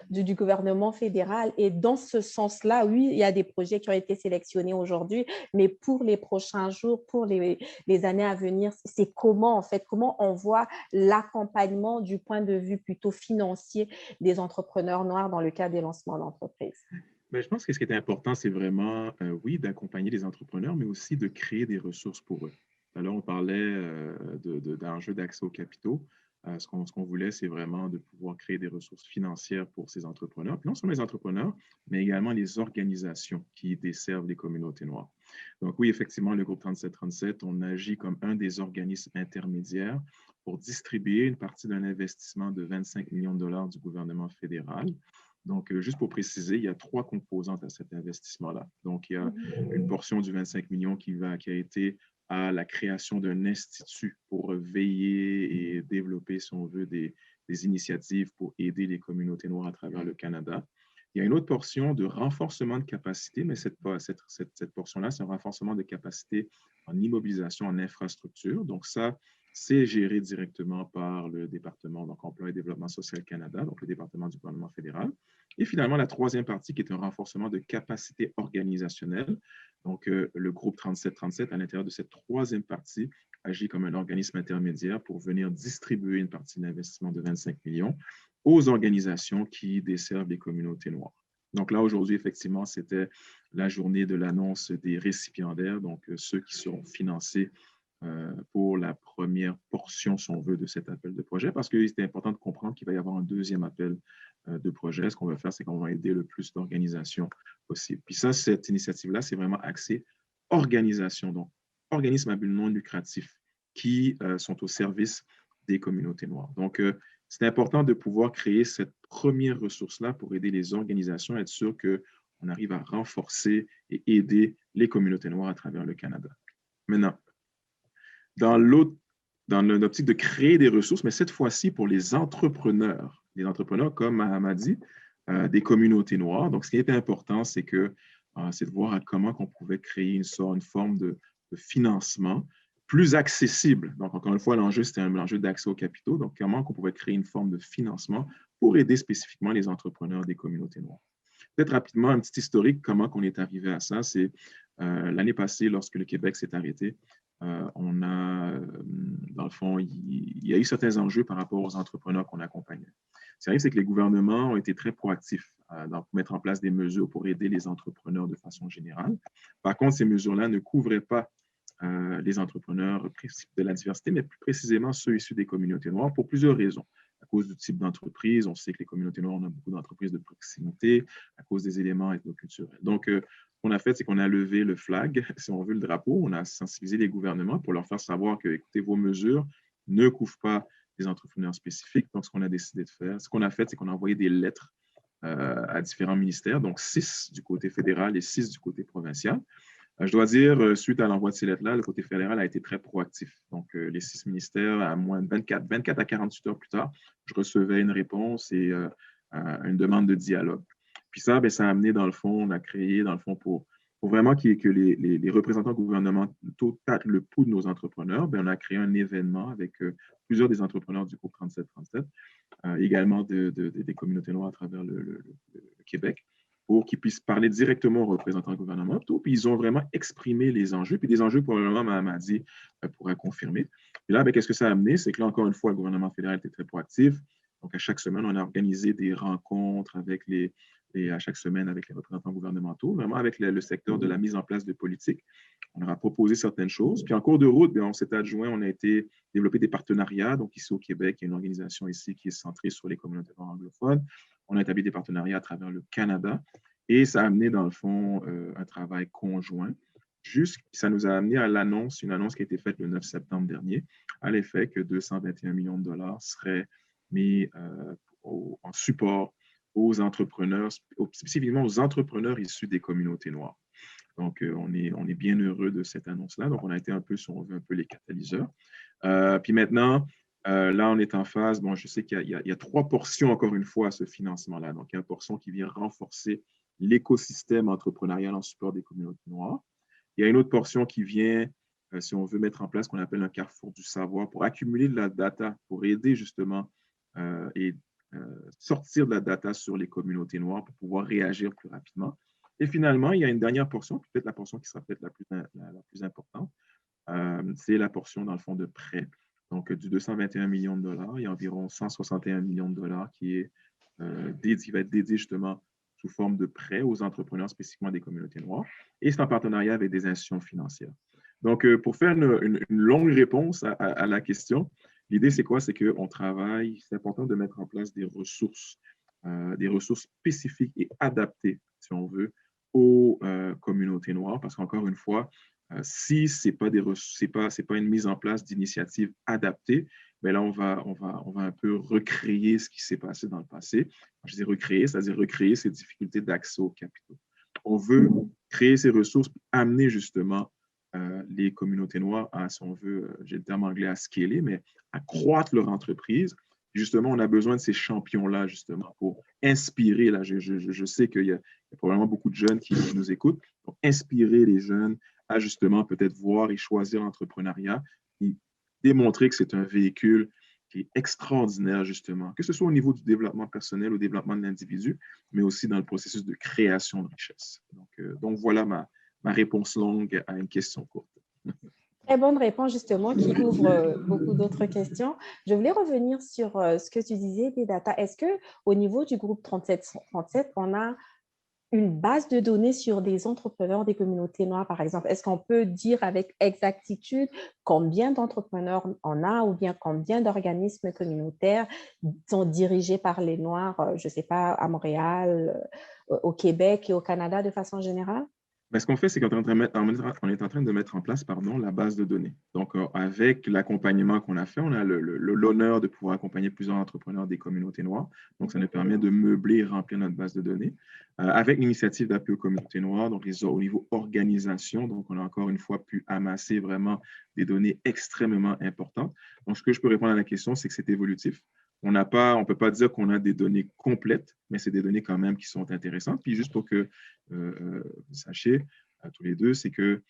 du gouvernement fédéral. Et dans ce sens-là, oui, il y a des projets qui ont été sélectionnés aujourd'hui, mais pour les prochains jours, pour les années à venir, c'est comment, en fait, comment on voit l'accompagnement du point de vue plutôt financier des entrepreneurs noirs dans le cadre des lancements d'entreprises? Mais je pense que ce qui est important, c'est vraiment, oui, d'accompagner les entrepreneurs, mais aussi de créer des ressources pour eux. Alors, on parlait d'enjeux d'accès aux capitaux. Ce qu'on voulait, c'est vraiment de pouvoir créer des ressources financières pour ces entrepreneurs. Puis non seulement les entrepreneurs, mais également les organisations qui desservent les communautés noires. Donc oui, effectivement, le groupe 3737, on agit comme un des organismes intermédiaires pour distribuer une partie d'un investissement de 25 millions de dollars du gouvernement fédéral. Donc, juste pour préciser, il y a 3 composantes à cet investissement-là. Donc, il y a une portion du 25 millions qui a été à la création d'un institut pour veiller et développer, si on veut, des initiatives pour aider les communautés noires à travers le Canada. Il y a une autre portion de renforcement de capacité, mais cette portion-là, c'est un renforcement de capacité en immobilisation, en infrastructure. Donc, ça, c'est géré directement par le département Emploi et Développement social Canada, donc le département du gouvernement fédéral. Et finalement, la troisième partie qui est un renforcement de capacité organisationnelle. Donc, le groupe 3737, à l'intérieur de cette troisième partie, agit comme un organisme intermédiaire pour venir distribuer une partie de l'investissement de 25 millions aux organisations qui desservent les communautés noires. Donc là, aujourd'hui, effectivement, c'était la journée de l'annonce des récipiendaires, donc ceux qui seront financés pour la première portion, si on veut, de cet appel de projet, parce que c'était important de comprendre qu'il va y avoir un deuxième appel de projet. Ce qu'on va faire, c'est qu'on va aider le plus d'organisations possible. Puis ça, cette initiative-là, c'est vraiment axé organisation, donc organismes à but non lucratif qui sont au service des communautés noires. Donc, c'est important de pouvoir créer cette première ressource-là pour aider les organisations, être sûr qu'on arrive à renforcer et aider les communautés noires à travers le Canada. Maintenant, dans l'optique de créer des ressources, mais cette fois-ci pour les entrepreneurs comme Mahama dit, des communautés noires. Donc, ce qui était important, c'est de voir comment on pouvait créer une forme de financement plus accessible. Donc, encore une fois, l'enjeu, c'était un enjeu d'accès aux capitaux. Donc, comment on pouvait créer une forme de financement pour aider spécifiquement les entrepreneurs des communautés noires. Peut-être rapidement, un petit historique, comment on est arrivé à ça. C'est l'année passée, lorsque le Québec s'est arrêté, on a, dans le fond, il y a eu certains enjeux par rapport aux entrepreneurs qu'on accompagnait. Ce qui arrive, c'est que les gouvernements ont été très proactifs pour mettre en place des mesures pour aider les entrepreneurs de façon générale. Par contre, ces mesures-là ne couvraient pas les entrepreneurs de la diversité, mais plus précisément ceux issus des communautés noires pour plusieurs raisons. La cause du type d'entreprise. On sait que les communautés noires, on a beaucoup d'entreprises de proximité à cause des éléments ethnoculturels. Donc, ce qu'on a fait, c'est qu'on a levé le flag, si on veut, le drapeau. On a sensibilisé les gouvernements pour leur faire savoir que, écoutez, vos mesures ne couvrent pas les entrepreneurs spécifiques. Donc, ce qu'on a décidé de faire, ce qu'on a fait, c'est qu'on a envoyé des lettres à différents ministères, donc 6 du côté fédéral et 6 du côté provincial. Je dois dire, suite à l'envoi de ces lettres-là, le côté fédéral a été très proactif. Donc, les 6 ministères, à moins de 24 à 48 heures plus tard, je recevais une réponse et une demande de dialogue. Puis ça, ben, ça a amené, dans le fond, on a créé, dans le fond, pour vraiment que les représentants gouvernementaux tâtent le pouls de nos entrepreneurs, ben, on a créé un événement avec plusieurs des entrepreneurs du groupe 3737, également des communautés noires à travers le Québec, pour qu'ils puissent parler directement aux représentants gouvernementaux. Puis ils ont vraiment exprimé les enjeux. Puis des enjeux, probablement, Mamadi pourrait confirmer. Puis là, ben, qu'est-ce que ça a amené? C'est que là, encore une fois, le gouvernement fédéral était très proactif. Donc, à chaque semaine, on a organisé des rencontres à chaque semaine avec les représentants gouvernementaux, vraiment avec le secteur de la mise en place de politiques. On leur a proposé certaines choses. Puis en cours de route, bien, on s'est adjoint, on a été développer des partenariats. Donc, ici au Québec, il y a une organisation ici qui est centrée sur les communautés anglophones. On a établi des partenariats à travers le Canada et ça a amené, dans le fond, un travail conjoint. Ça nous a amené à une annonce qui a été faite le 9 septembre dernier, à l'effet que 221 millions de dollars seraient mis en support aux entrepreneurs, spécifiquement aux entrepreneurs issus des communautés noires. Donc, on est bien heureux de cette annonce-là. Donc, on a été un peu, si on veut, un peu les catalyseurs. Puis maintenant, là, on est en phase. Bon, je sais qu'il y a 3 portions, encore une fois, à ce financement-là. Donc, il y a une portion qui vient renforcer l'écosystème entrepreneurial en support des communautés noires. Il y a une autre portion qui vient, si on veut mettre en place ce qu'on appelle un carrefour du savoir pour accumuler de la data, pour aider justement et sortir de la data sur les communautés noires pour pouvoir réagir plus rapidement. Et finalement, il y a une dernière portion, peut-être la portion qui sera peut-être la plus importante, c'est la portion, dans le fond, de prêt. Donc, du 221 millions de dollars, il y a environ 161 millions de dollars qui va être dédié justement sous forme de prêt aux entrepreneurs, spécifiquement des communautés noires, et c'est en partenariat avec des institutions financières. Donc, pour faire une longue réponse à la question, l'idée, c'est quoi? C'est qu'on travaille, c'est important de mettre en place des ressources spécifiques et adaptées, si on veut, aux communautés noires, parce qu'encore une fois, si ce n'est pas une mise en place d'initiatives adaptées, bien là, on va un peu recréer ce qui s'est passé dans le passé. Je dis recréer, c'est-à-dire recréer ces difficultés d'accès aux capitaux. On veut créer ces ressources, amener justement les communautés noires à, si on veut, j'ai le terme anglais, à scaler, mais à croître leur entreprise. Justement, on a besoin de ces champions-là, justement, pour inspirer. Là, je sais qu'il y a probablement beaucoup de jeunes qui nous écoutent, pour inspirer les jeunes à justement peut-être voir et choisir l'entrepreneuriat et démontrer que c'est un véhicule qui est extraordinaire, justement, que ce soit au niveau du développement personnel, au développement de l'individu, mais aussi dans le processus de création de richesse. Donc voilà ma réponse longue à une question courte. Très bonne réponse, justement, qui ouvre beaucoup d'autres questions. Je voulais revenir sur ce que tu disais des data. Est-ce qu'au niveau du groupe 3737, on a une base de données sur des entrepreneurs des communautés noires, par exemple? Est-ce qu'on peut dire avec exactitude combien d'entrepreneurs on a ou bien combien d'organismes communautaires sont dirigés par les Noirs, je ne sais pas, à Montréal, au Québec et au Canada de façon générale? Mais ce qu'on fait, c'est qu'on est en train de mettre en place la base de données. Donc, avec l'accompagnement qu'on a fait, on a l'honneur de pouvoir accompagner plusieurs entrepreneurs des communautés noires. Donc, ça nous permet de meubler et remplir notre base de données. Avec l'initiative d'appui aux communautés noires, donc au niveau organisation, donc on a encore une fois pu amasser vraiment des données extrêmement importantes. Donc, ce que je peux répondre à la question, c'est que c'est évolutif. On ne peut pas dire qu'on a des données complètes, mais c'est des données quand même qui sont intéressantes. Puis juste pour que vous sachiez, tous les deux, c'est que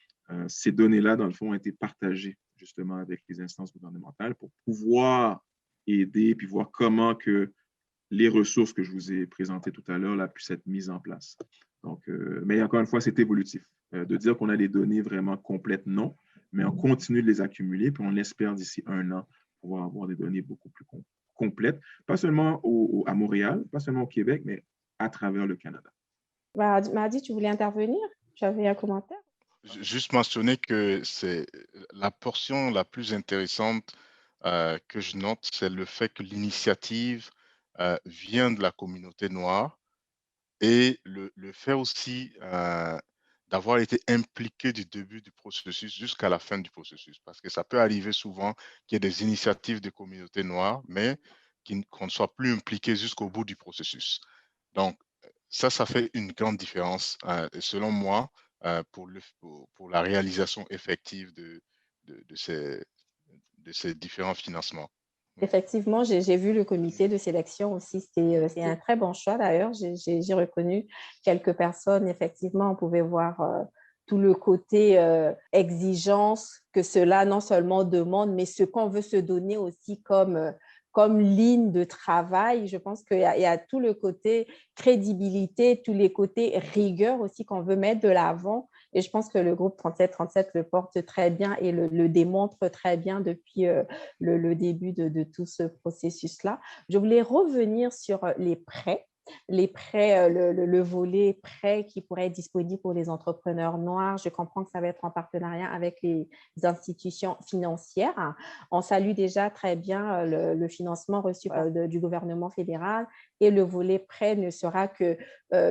ces données-là, dans le fond, ont été partagées justement avec les instances gouvernementales pour pouvoir aider puis voir comment que les ressources que je vous ai présentées tout à l'heure là, puissent être mises en place. Donc, mais encore une fois, c'est évolutif. De dire qu'on a des données vraiment complètes, non, mais on continue de les accumuler, puis on espère d'ici 1 an pouvoir avoir des données beaucoup plus complètes, pas seulement à Montréal, pas seulement au Québec, mais à travers le Canada. Mahdi, tu voulais intervenir? Tu avais un commentaire? Juste mentionner que c'est la portion la plus intéressante que je note, c'est le fait que l'initiative vient de la communauté noire et le fait aussi d'avoir été impliqué du début du processus jusqu'à la fin du processus. Parce que ça peut arriver souvent qu'il y ait des initiatives de communautés noires, mais qu'on ne soit plus impliqué jusqu'au bout du processus. Donc, ça fait une grande différence, selon moi, pour la réalisation effective de ces différents financements. Oui. Effectivement, j'ai vu le comité de sélection aussi. C'est un très bon choix d'ailleurs. J'ai reconnu quelques personnes. Effectivement, on pouvait voir tout le côté exigence que cela non seulement demande, mais ce qu'on veut se donner aussi comme ligne de travail. Je pense qu'il y a tout le côté crédibilité, tous les côtés rigueur aussi qu'on veut mettre de l'avant. Et je pense que le groupe 3737 le porte très bien et le démontre très bien depuis le début de tout ce processus-là. Je voulais revenir sur les prêts. Les prêts, le volet prêts qui pourrait être disponible pour les entrepreneurs noirs. Je comprends que ça va être en partenariat avec les institutions financières. On salue déjà très bien le financement reçu du gouvernement fédéral et le volet prêt ne sera que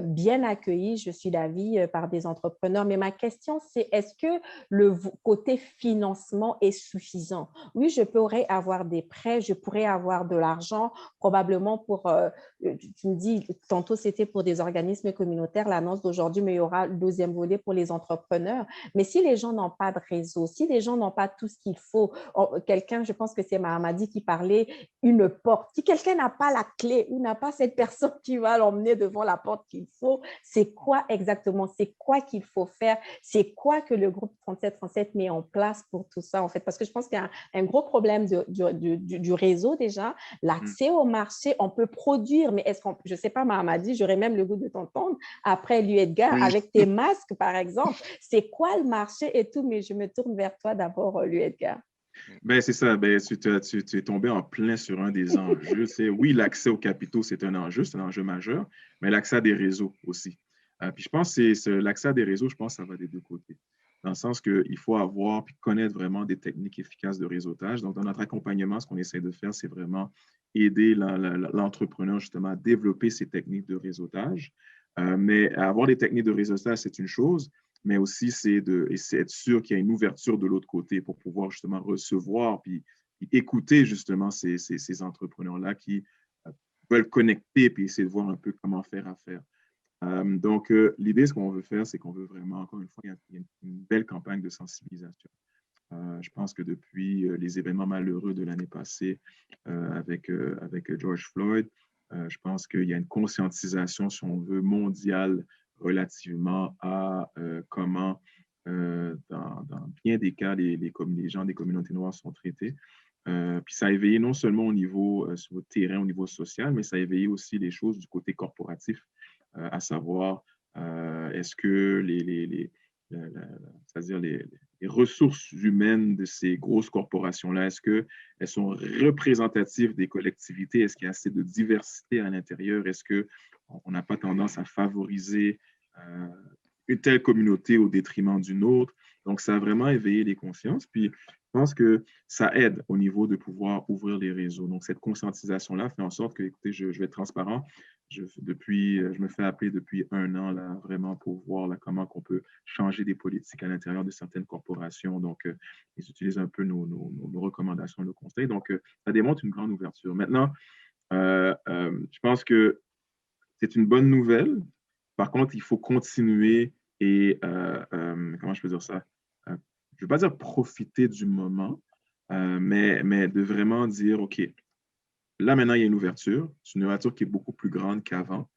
bien accueilli, je suis d'avis, par des entrepreneurs. Mais ma question, c'est est-ce que le côté financement est suffisant? Oui, je pourrais avoir des prêts, je pourrais avoir de l'argent, probablement pour, tu me dis, tantôt c'était pour des organismes communautaires, l'annonce d'aujourd'hui, mais il y aura le deuxième volet pour les entrepreneurs. Mais si les gens n'ont pas de réseau, si les gens n'ont pas tout ce qu'il faut, quelqu'un, je pense que c'est Mahamadi qui parlait, une porte. Si quelqu'un n'a pas la clé ou n'a pas cette personne qui va l'emmener devant la porte qu'il faut, c'est quoi exactement? C'est quoi qu'il faut faire? C'est quoi que le groupe 3737 met en place pour tout ça, en fait? Parce que je pense qu'il y a un gros problème du réseau déjà, l'accès au marché, on peut produire, mais est-ce qu'on, je ne sais pas, Mahamadi, j'aurais même le goût de t'entendre après lui, Edgar, Oui. avec tes masques, par exemple. C'est quoi le marché et tout? Mais je me tourne vers toi d'abord, lui, Edgar. Ben, c'est ça. Ben, tu es tombé en plein sur un des enjeux. C'est, oui, l'accès aux capitaux, c'est un enjeu majeur, mais l'accès à des réseaux aussi. Puis je pense que l'accès à des réseaux, je pense que ça va des deux côtés. Dans le sens qu'il faut avoir puis connaître vraiment des techniques efficaces de réseautage. Donc, dans notre accompagnement, ce qu'on essaie de faire, c'est vraiment aider l'entrepreneur justement à développer ces techniques de réseautage. Mais avoir des techniques de réseautage, c'est une chose, mais aussi c'est être sûr qu'il y a une ouverture de l'autre côté pour pouvoir justement recevoir puis écouter justement ces entrepreneurs-là qui veulent connecter puis essayer de voir un peu comment faire affaire. Donc, l'idée, ce qu'on veut faire, c'est qu'on veut vraiment, encore une fois, il y a une belle campagne de sensibilisation. Je pense que depuis les événements malheureux de l'année passée avec George Floyd, je pense qu'il y a une conscientisation, si on veut, mondiale relativement à comment, dans bien des cas, les gens des communautés noires sont traités. Puis ça a éveillé non seulement au niveau sur le terrain, au niveau social, mais ça a éveillé aussi les choses du côté corporatif, à savoir est-ce que c'est-à-dire les ressources humaines de ces grosses corporations-là, est-ce qu'elles sont représentatives des collectivités? Est-ce qu'il y a assez de diversité à l'intérieur? Est-ce qu'on n'a pas tendance à favoriser une telle communauté au détriment d'une autre? Donc, ça a vraiment éveillé les consciences. Puis, je pense que ça aide au niveau de pouvoir ouvrir les réseaux. Donc, cette conscientisation-là fait en sorte que, écoutez, je vais être transparent. Je me fais appeler depuis 1 an, là, vraiment pour voir là, comment on peut changer des politiques à l'intérieur de certaines corporations. Donc, ils utilisent un peu nos recommandations, nos conseils. Donc, ça démontre une grande ouverture. Maintenant, je pense que c'est une bonne nouvelle. Par contre, il faut continuer et, comment je peux dire ça? Je ne veux pas dire profiter du moment, mais de vraiment dire, OK, là maintenant, il y a une ouverture. C'est une ouverture qui est beaucoup plus grande qu'avant.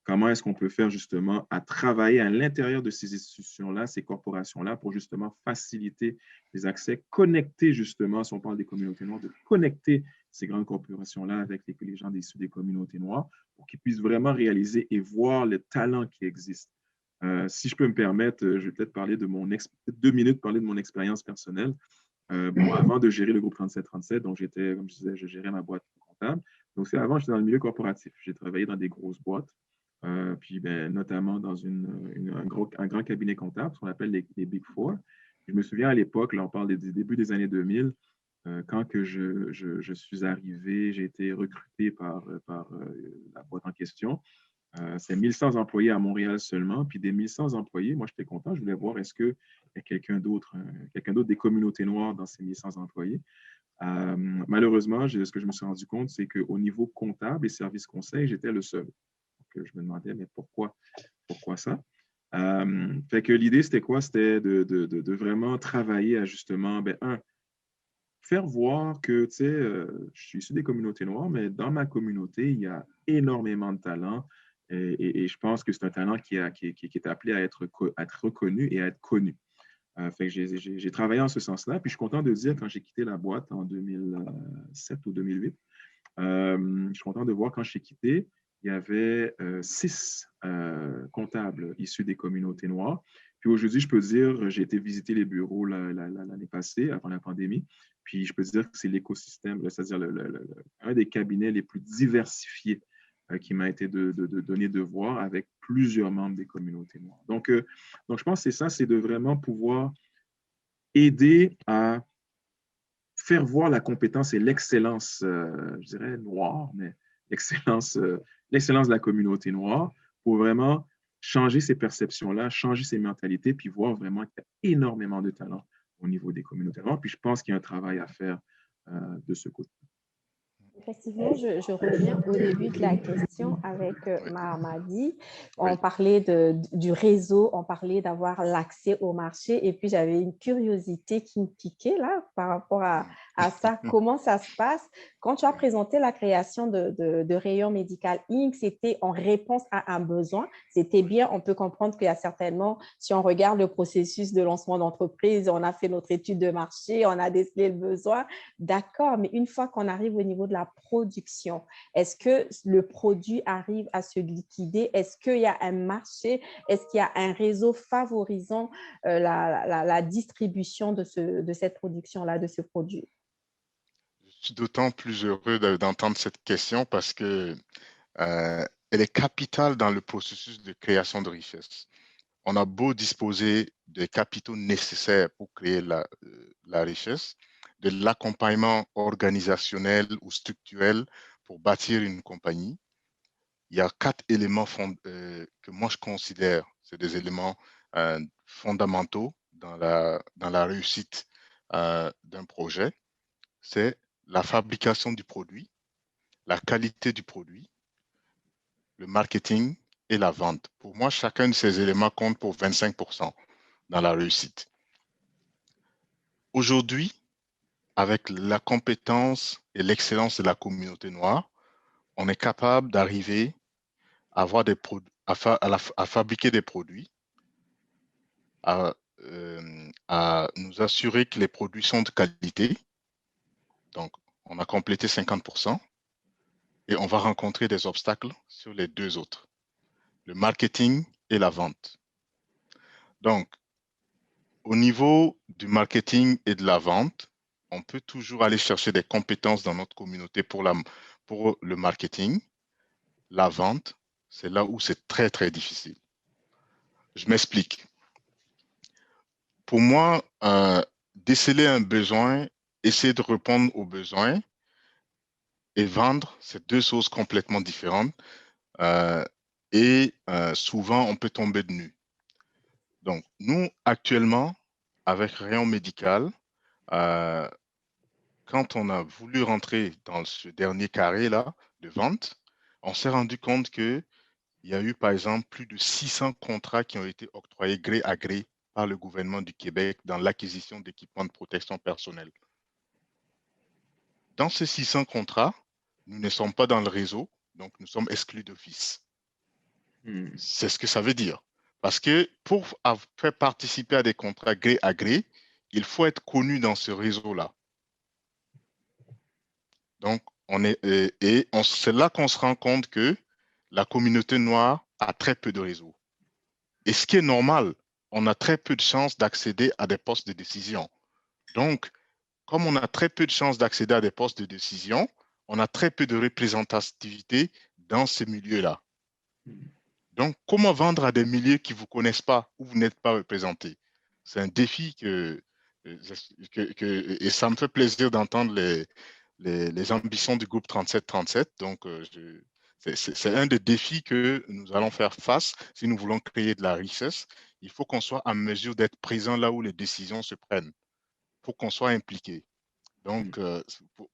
Comment est-ce qu'on peut faire justement à travailler à l'intérieur de ces institutions-là, ces corporations-là, pour justement faciliter les accès, connecter justement, si on parle des communautés noires, de connecter ces grandes corporations-là avec les gens issus des communautés noires pour qu'ils puissent vraiment réaliser et voir le talent qui existe. Si je peux me permettre, je vais peut-être parler de 2 minutes, parler de mon expérience personnelle. Bon, avant de gérer le groupe 3737, donc j'étais, comme je disais, je gérais ma boîte comptable. Donc, c'est avant, j'étais dans le milieu corporatif. J'ai travaillé dans des grosses boîtes. Puis ben, notamment dans un grand cabinet comptable, ce qu'on appelle les Big Four. Je me souviens à l'époque, là, on parle des débuts des années 2000, quand que je suis arrivé, j'ai été recruté par la boîte en question. C'est 1100 employés à Montréal seulement. Puis des 1100 employés, moi, j'étais content. Je voulais voir est-ce qu'il y a quelqu'un d'autre des communautés noires dans ces 1100 employés. Malheureusement, ce que je me suis rendu compte, c'est qu'au niveau comptable et services conseil, j'étais le seul. Donc, je me demandais, mais pourquoi ça? Fait que l'idée, c'était quoi? C'était de vraiment travailler à justement, faire voir que, tu sais, je suis issu des communautés noires, mais dans ma communauté, il y a énormément de talent et je pense que c'est un talent qui est appelé à être reconnu et à être connu. Fait que j'ai travaillé en ce sens-là, puis je suis content de dire, quand j'ai quitté la boîte en 2007 ou 2008, je suis content de voir quand j'ai quitté, il y avait 6 comptables issus des communautés noires. Puis aujourd'hui, je peux dire, j'ai été visiter les bureaux l'année passée, avant la pandémie, puis je peux dire que c'est l'écosystème, c'est-à-dire un des cabinets les plus diversifiés qui m'a été donné de voir avec plusieurs membres des communautés noires. Donc je pense que c'est ça, c'est de vraiment pouvoir aider à faire voir la compétence et l'excellence, je dirais noire, mais l'excellence de la communauté noire pour vraiment changer ces perceptions-là, changer ces mentalités, puis voir vraiment qu'il y a énormément de talent au niveau des communautés noires. Puis je pense qu'il y a un travail à faire de ce côté. Effectivement, je reviens au début de la question avec Mahamadi. On Oui. parlait du réseau, on parlait d'avoir l'accès au marché et puis j'avais une curiosité qui me piquait là par rapport à ça. Comment ça se passe? Quand tu as présenté la création de Rayon Médical Inc., c'était en réponse à un besoin. C'était bien, on peut comprendre qu'il y a certainement, si on regarde le processus de lancement d'entreprise, on a fait notre étude de marché, on a décelé le besoin. D'accord, mais une fois qu'on arrive au niveau de la production, est-ce que le produit arrive à se liquider? Est-ce qu'il y a un marché? Est-ce qu'il y a un réseau favorisant la distribution de cette production-là, de ce produit? Je suis d'autant plus heureux d'entendre cette question parce que elle est capitale dans le processus de création de richesse. On a beau disposer des capitaux nécessaires pour créer la richesse, de l'accompagnement organisationnel ou structurel pour bâtir une compagnie. Il y a 4 éléments que moi je considère, c'est des éléments fondamentaux dans la réussite d'un projet. C'est la fabrication du produit, la qualité du produit, le marketing et la vente. Pour moi, chacun de ces éléments compte pour 25% dans la réussite. Aujourd'hui, avec la compétence et l'excellence de la communauté noire, on est capable d'arriver à avoir des produits, à fabriquer des produits, à nous assurer que les produits sont de qualité. Donc, on a complété 50% et on va rencontrer des obstacles sur les 2 autres, le marketing et la vente. Donc, au niveau du marketing et de la vente, on peut toujours aller chercher des compétences dans notre communauté pour le marketing. La vente, c'est là où c'est très, très difficile. Je m'explique. Pour moi, déceler un besoin, essayer de répondre aux besoins et vendre, c'est 2 choses complètement différentes. Souvent, on peut tomber de nu. Donc, nous, actuellement, avec Rayon Médical, quand on a voulu rentrer dans ce dernier carré-là de vente, on s'est rendu compte qu'il y a eu, par exemple, plus de 600 contrats qui ont été octroyés gré à gré par le gouvernement du Québec dans l'acquisition d'équipements de protection personnelle. Dans ces 600 contrats, nous ne sommes pas dans le réseau, donc nous sommes exclus d'office. C'est ce que ça veut dire. Parce que pour faire participer à des contrats gré à gré, il faut être connu dans ce réseau-là. Donc, c'est là qu'on se rend compte que la communauté noire a très peu de réseaux. Et ce qui est normal, on a très peu de chances d'accéder à des postes de décision. Donc, comme on a très peu de chances d'accéder à des postes de décision, on a très peu de représentativité dans ces milieux-là. Donc, comment vendre à des milieux qui ne vous connaissent pas, où vous n'êtes pas représenté? C'est un défi que Et ça me fait plaisir d'entendre les ambitions du groupe 3737. Donc, c'est un des défis que nous allons faire face si nous voulons créer de la richesse. Il faut qu'on soit en mesure d'être présent là où les décisions se prennent, pour qu'on soit impliqué. Donc,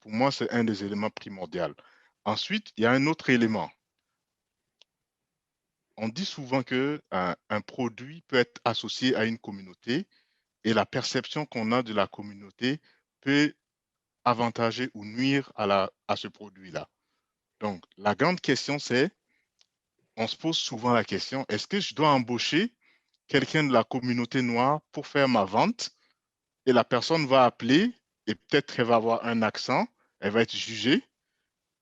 pour moi, c'est un des éléments primordiaux. Ensuite, il y a un autre élément. On dit souvent que un produit peut être associé à une communauté et la perception qu'on a de la communauté peut avantager ou nuire à ce produit-là. Donc, la grande question, c'est, on se pose souvent la question, est-ce que je dois embaucher quelqu'un de la communauté noire pour faire ma vente et la personne va appeler et peut-être qu'elle va avoir un accent, elle va être jugée,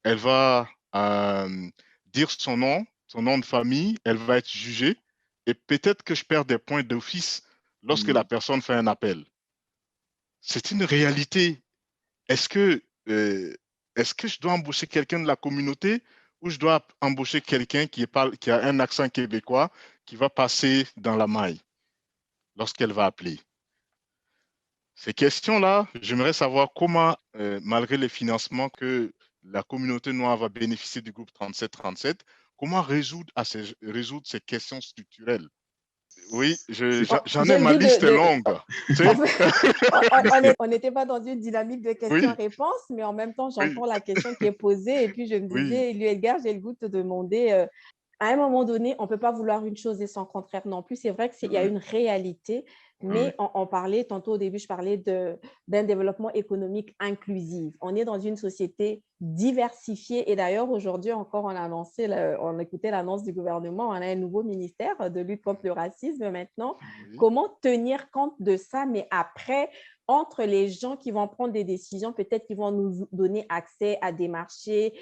elle va dire son nom de famille, elle va être jugée et peut-être que je perds des points d'office lorsque la personne fait un appel. C'est une réalité. Est-ce que, euh, est-ce que je dois embaucher quelqu'un de la communauté ou je dois embaucher quelqu'un qui a un accent québécois qui va passer dans la maille lorsqu'elle va appeler? Ces questions-là, j'aimerais savoir comment, malgré les financements que la communauté noire va bénéficier du groupe 3737, comment résoudre ces questions structurelles? Oui, j'en ai, J'ai le ma goût liste est longue. Tu sais? on n'était pas dans une dynamique de Oui, questions-réponses, mais en même temps, oui, j'entends la question qui est posée et puis je me oui. disais, lui, Edgar, j'ai le goût de te demander, à un moment donné, on ne peut pas vouloir une chose et son contraire non plus. C'est vrai qu'il y a Ouais, une réalité, mais ouais, on parlait, tantôt au début, je parlais d'un développement économique inclusif. On est dans une société diversifiée et d'ailleurs, aujourd'hui encore, on écoutait l'annonce du gouvernement, on a un nouveau ministère de lutte contre le racisme maintenant. Oui. Comment tenir compte de ça, mais après, entre les gens qui vont prendre des décisions, peut-être qui vont nous donner accès à des marchés,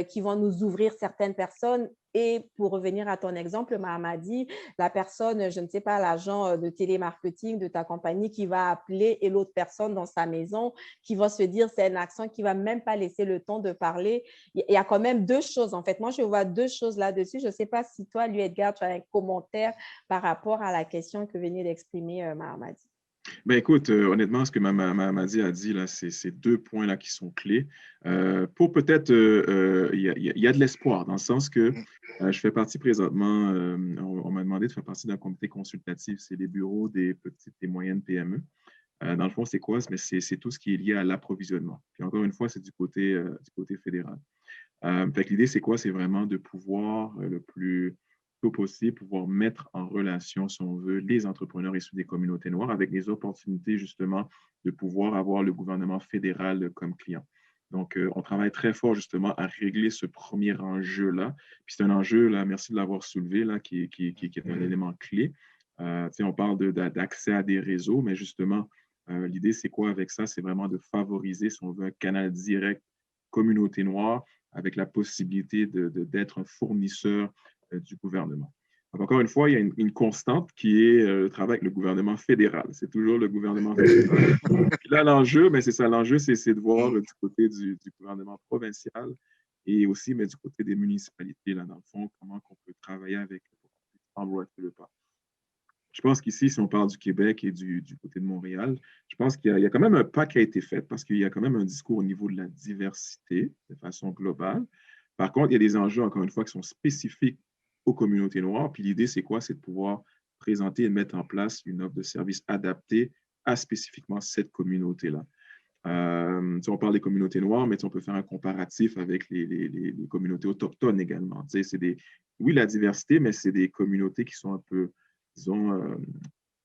qui vont nous ouvrir certaines personnes. Et pour revenir à ton exemple, Mahamadi, la personne, je ne sais pas, l'agent de télémarketing de ta compagnie qui va appeler et l'autre personne dans sa maison qui va se dire c'est un accent qui ne va même pas laisser le temps de parler. Il y a quand même deux choses en fait. Moi, je vois deux choses là-dessus. Je ne sais pas si toi, lui, Edgar, tu as un commentaire par rapport à la question que venait d'exprimer Mahamadi. Ben écoute, honnêtement, ce que Mamadi a dit, là, c'est ces deux points-là qui sont clés. Pour peut-être, il y a de l'espoir, dans le sens que Mm. je fais partie présentement, on m'a demandé de faire partie d'un comité consultatif, c'est les bureaux des petites et moyennes PME. Dans le fond, c'est quoi? Mais c'est tout ce qui est lié à l'approvisionnement. Puis encore une fois, c'est du côté fédéral. Fait que l'idée, c'est quoi? C'est vraiment de pouvoir le plus tôt possible, pouvoir mettre en relation, si on veut, les entrepreneurs issus des communautés noires avec les opportunités, justement, de pouvoir avoir le gouvernement fédéral comme client. Donc, on travaille très fort, justement, à régler ce premier enjeu-là. Puis c'est un enjeu, là, merci de l'avoir soulevé, là, qui est un élément clé. On parle d'accès à des réseaux, mais justement, l'idée, c'est quoi avec ça? C'est vraiment de favoriser, si on veut, un canal direct communauté noire avec la possibilité d'être un fournisseur du gouvernement. Donc, encore une fois, il y a une constante qui est le travail avec le gouvernement fédéral. C'est toujours le gouvernement fédéral. Puis là, l'enjeu, mais c'est ça, l'enjeu, c'est de voir du côté du gouvernement provincial et aussi mais du côté des municipalités, là, dans le fond, comment on peut travailler avec pour emboîter le pas. Je pense qu'ici, si on parle du Québec et du côté de Montréal, je pense qu'il y a quand même un pas qui a été fait parce qu'il y a quand même un discours au niveau de la diversité de façon globale. Par contre, il y a des enjeux, encore une fois, qui sont spécifiques aux communautés noires. Puis l'idée, c'est quoi? C'est de pouvoir présenter et mettre en place une offre de service adaptée à spécifiquement cette communauté-là. On parle des communautés noires, mais on peut faire un comparatif avec les communautés autochtones également. Oui, la diversité, mais c'est des communautés qui sont un peu, disons,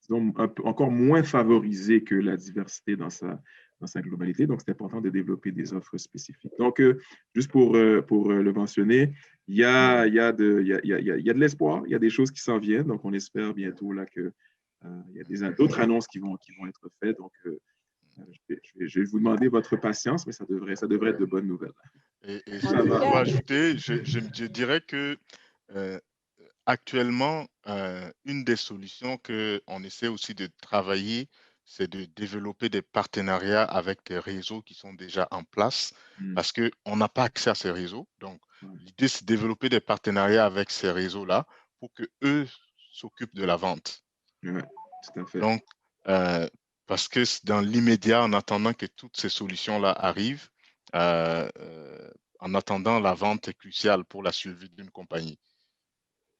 disons encore moins favorisées que la diversité dans sa globalité. Donc, c'est important de développer des offres spécifiques. Donc, juste pour le mentionner, il y a de l'espoir, il y a des choses qui s'en viennent. Donc, on espère bientôt là, que il y a d'autres annonces qui vont être faites. Donc, je vais vous demander votre patience, mais ça devrait être de bonnes nouvelles. Et En si tout je peux cas, ajouter, je dirais que euh, actuellement, une des solutions qu'on essaie aussi de travailler, c'est de développer des partenariats avec des réseaux qui sont déjà en place Mm. parce qu'on n'a pas accès à ces réseaux. Donc, Ouais, l'idée, c'est de développer des partenariats avec ces réseaux-là pour qu'eux s'occupent de la vente. ouais, tout à fait. Donc, euh, parce que dans l'immédiat, en attendant que toutes ces solutions-là arrivent, en attendant, la vente est cruciale pour la survie d'une compagnie.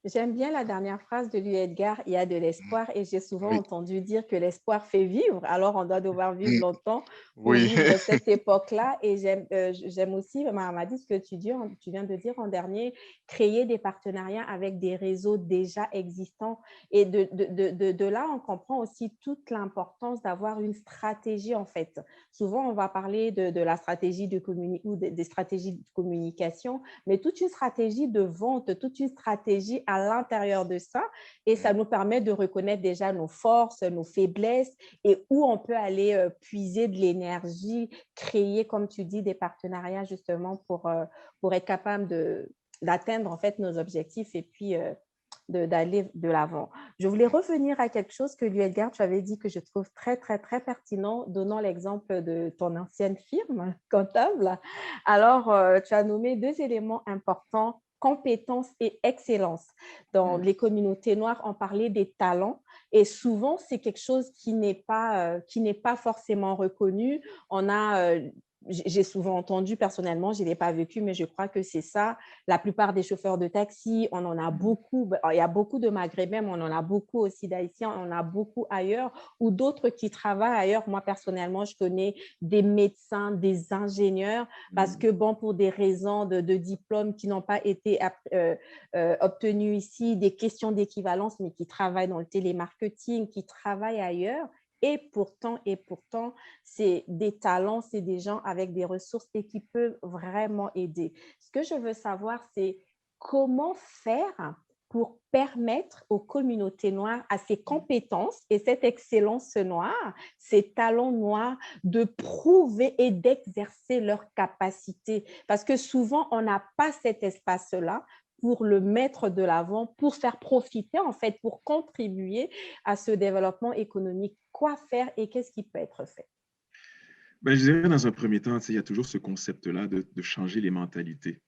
J'aime bien la dernière phrase de lui, Edgar, il y a de Mm. l'espoir et j'ai souvent Oui. entendu dire que l'espoir fait vivre, alors on doit devoir vivre Mm. longtemps pour Oui. vivre cette époque-là et j'aime aussi, Mahamadi, ce que tu viens de dire en dernier, créer des partenariats avec des réseaux déjà existants et de là, on comprend aussi toute l'importance d'avoir une stratégie en fait. Souvent, on va parler de la stratégie de ou des stratégies de communication, mais toute une stratégie de vente, toute une stratégie à l'intérieur de ça. Et ça nous permet de reconnaître déjà nos forces, nos faiblesses et où on peut aller puiser de l'énergie, créer, comme tu dis, des partenariats justement pour être capable d'atteindre en fait nos objectifs et puis d'aller de l'avant. Je voulais revenir à quelque chose que, Edgar, tu avais dit que je trouve très, très, très pertinent, donnant l'exemple de ton ancienne firme comptable. Alors, tu as nommé deux éléments importants, compétence et excellence. Dans les communautés noires, on parlait des talents et souvent, c'est quelque chose qui n'est pas forcément reconnu. On a j'ai souvent entendu personnellement, je ne l'ai pas vécu, mais je crois que c'est ça. La plupart des chauffeurs de taxi, on en a beaucoup. Il y a beaucoup de Maghrébins, mais on en a beaucoup aussi d'Haïtiens, on en a beaucoup ailleurs ou d'autres qui travaillent ailleurs. Moi, personnellement, je connais des médecins, des ingénieurs parce que, bon, pour des raisons de diplômes qui n'ont pas été obtenus ici, des questions d'équivalence, mais qui travaillent dans le télémarketing, qui travaillent ailleurs. Et pourtant, c'est des talents, c'est des gens avec des ressources et qui peuvent vraiment aider. Ce que je veux savoir, c'est comment faire pour permettre aux communautés noires, à ces compétences et cette excellence noire, ces talents noirs, de prouver et d'exercer leurs capacités. Parce que souvent, on n'a pas cet espace-là pour le mettre de l'avant, pour faire profiter, en fait, pour contribuer à ce développement économique. Quoi faire et qu'est-ce qui peut être fait? Ben, je dirais dans un premier temps, il y a toujours ce concept-là de changer les mentalités.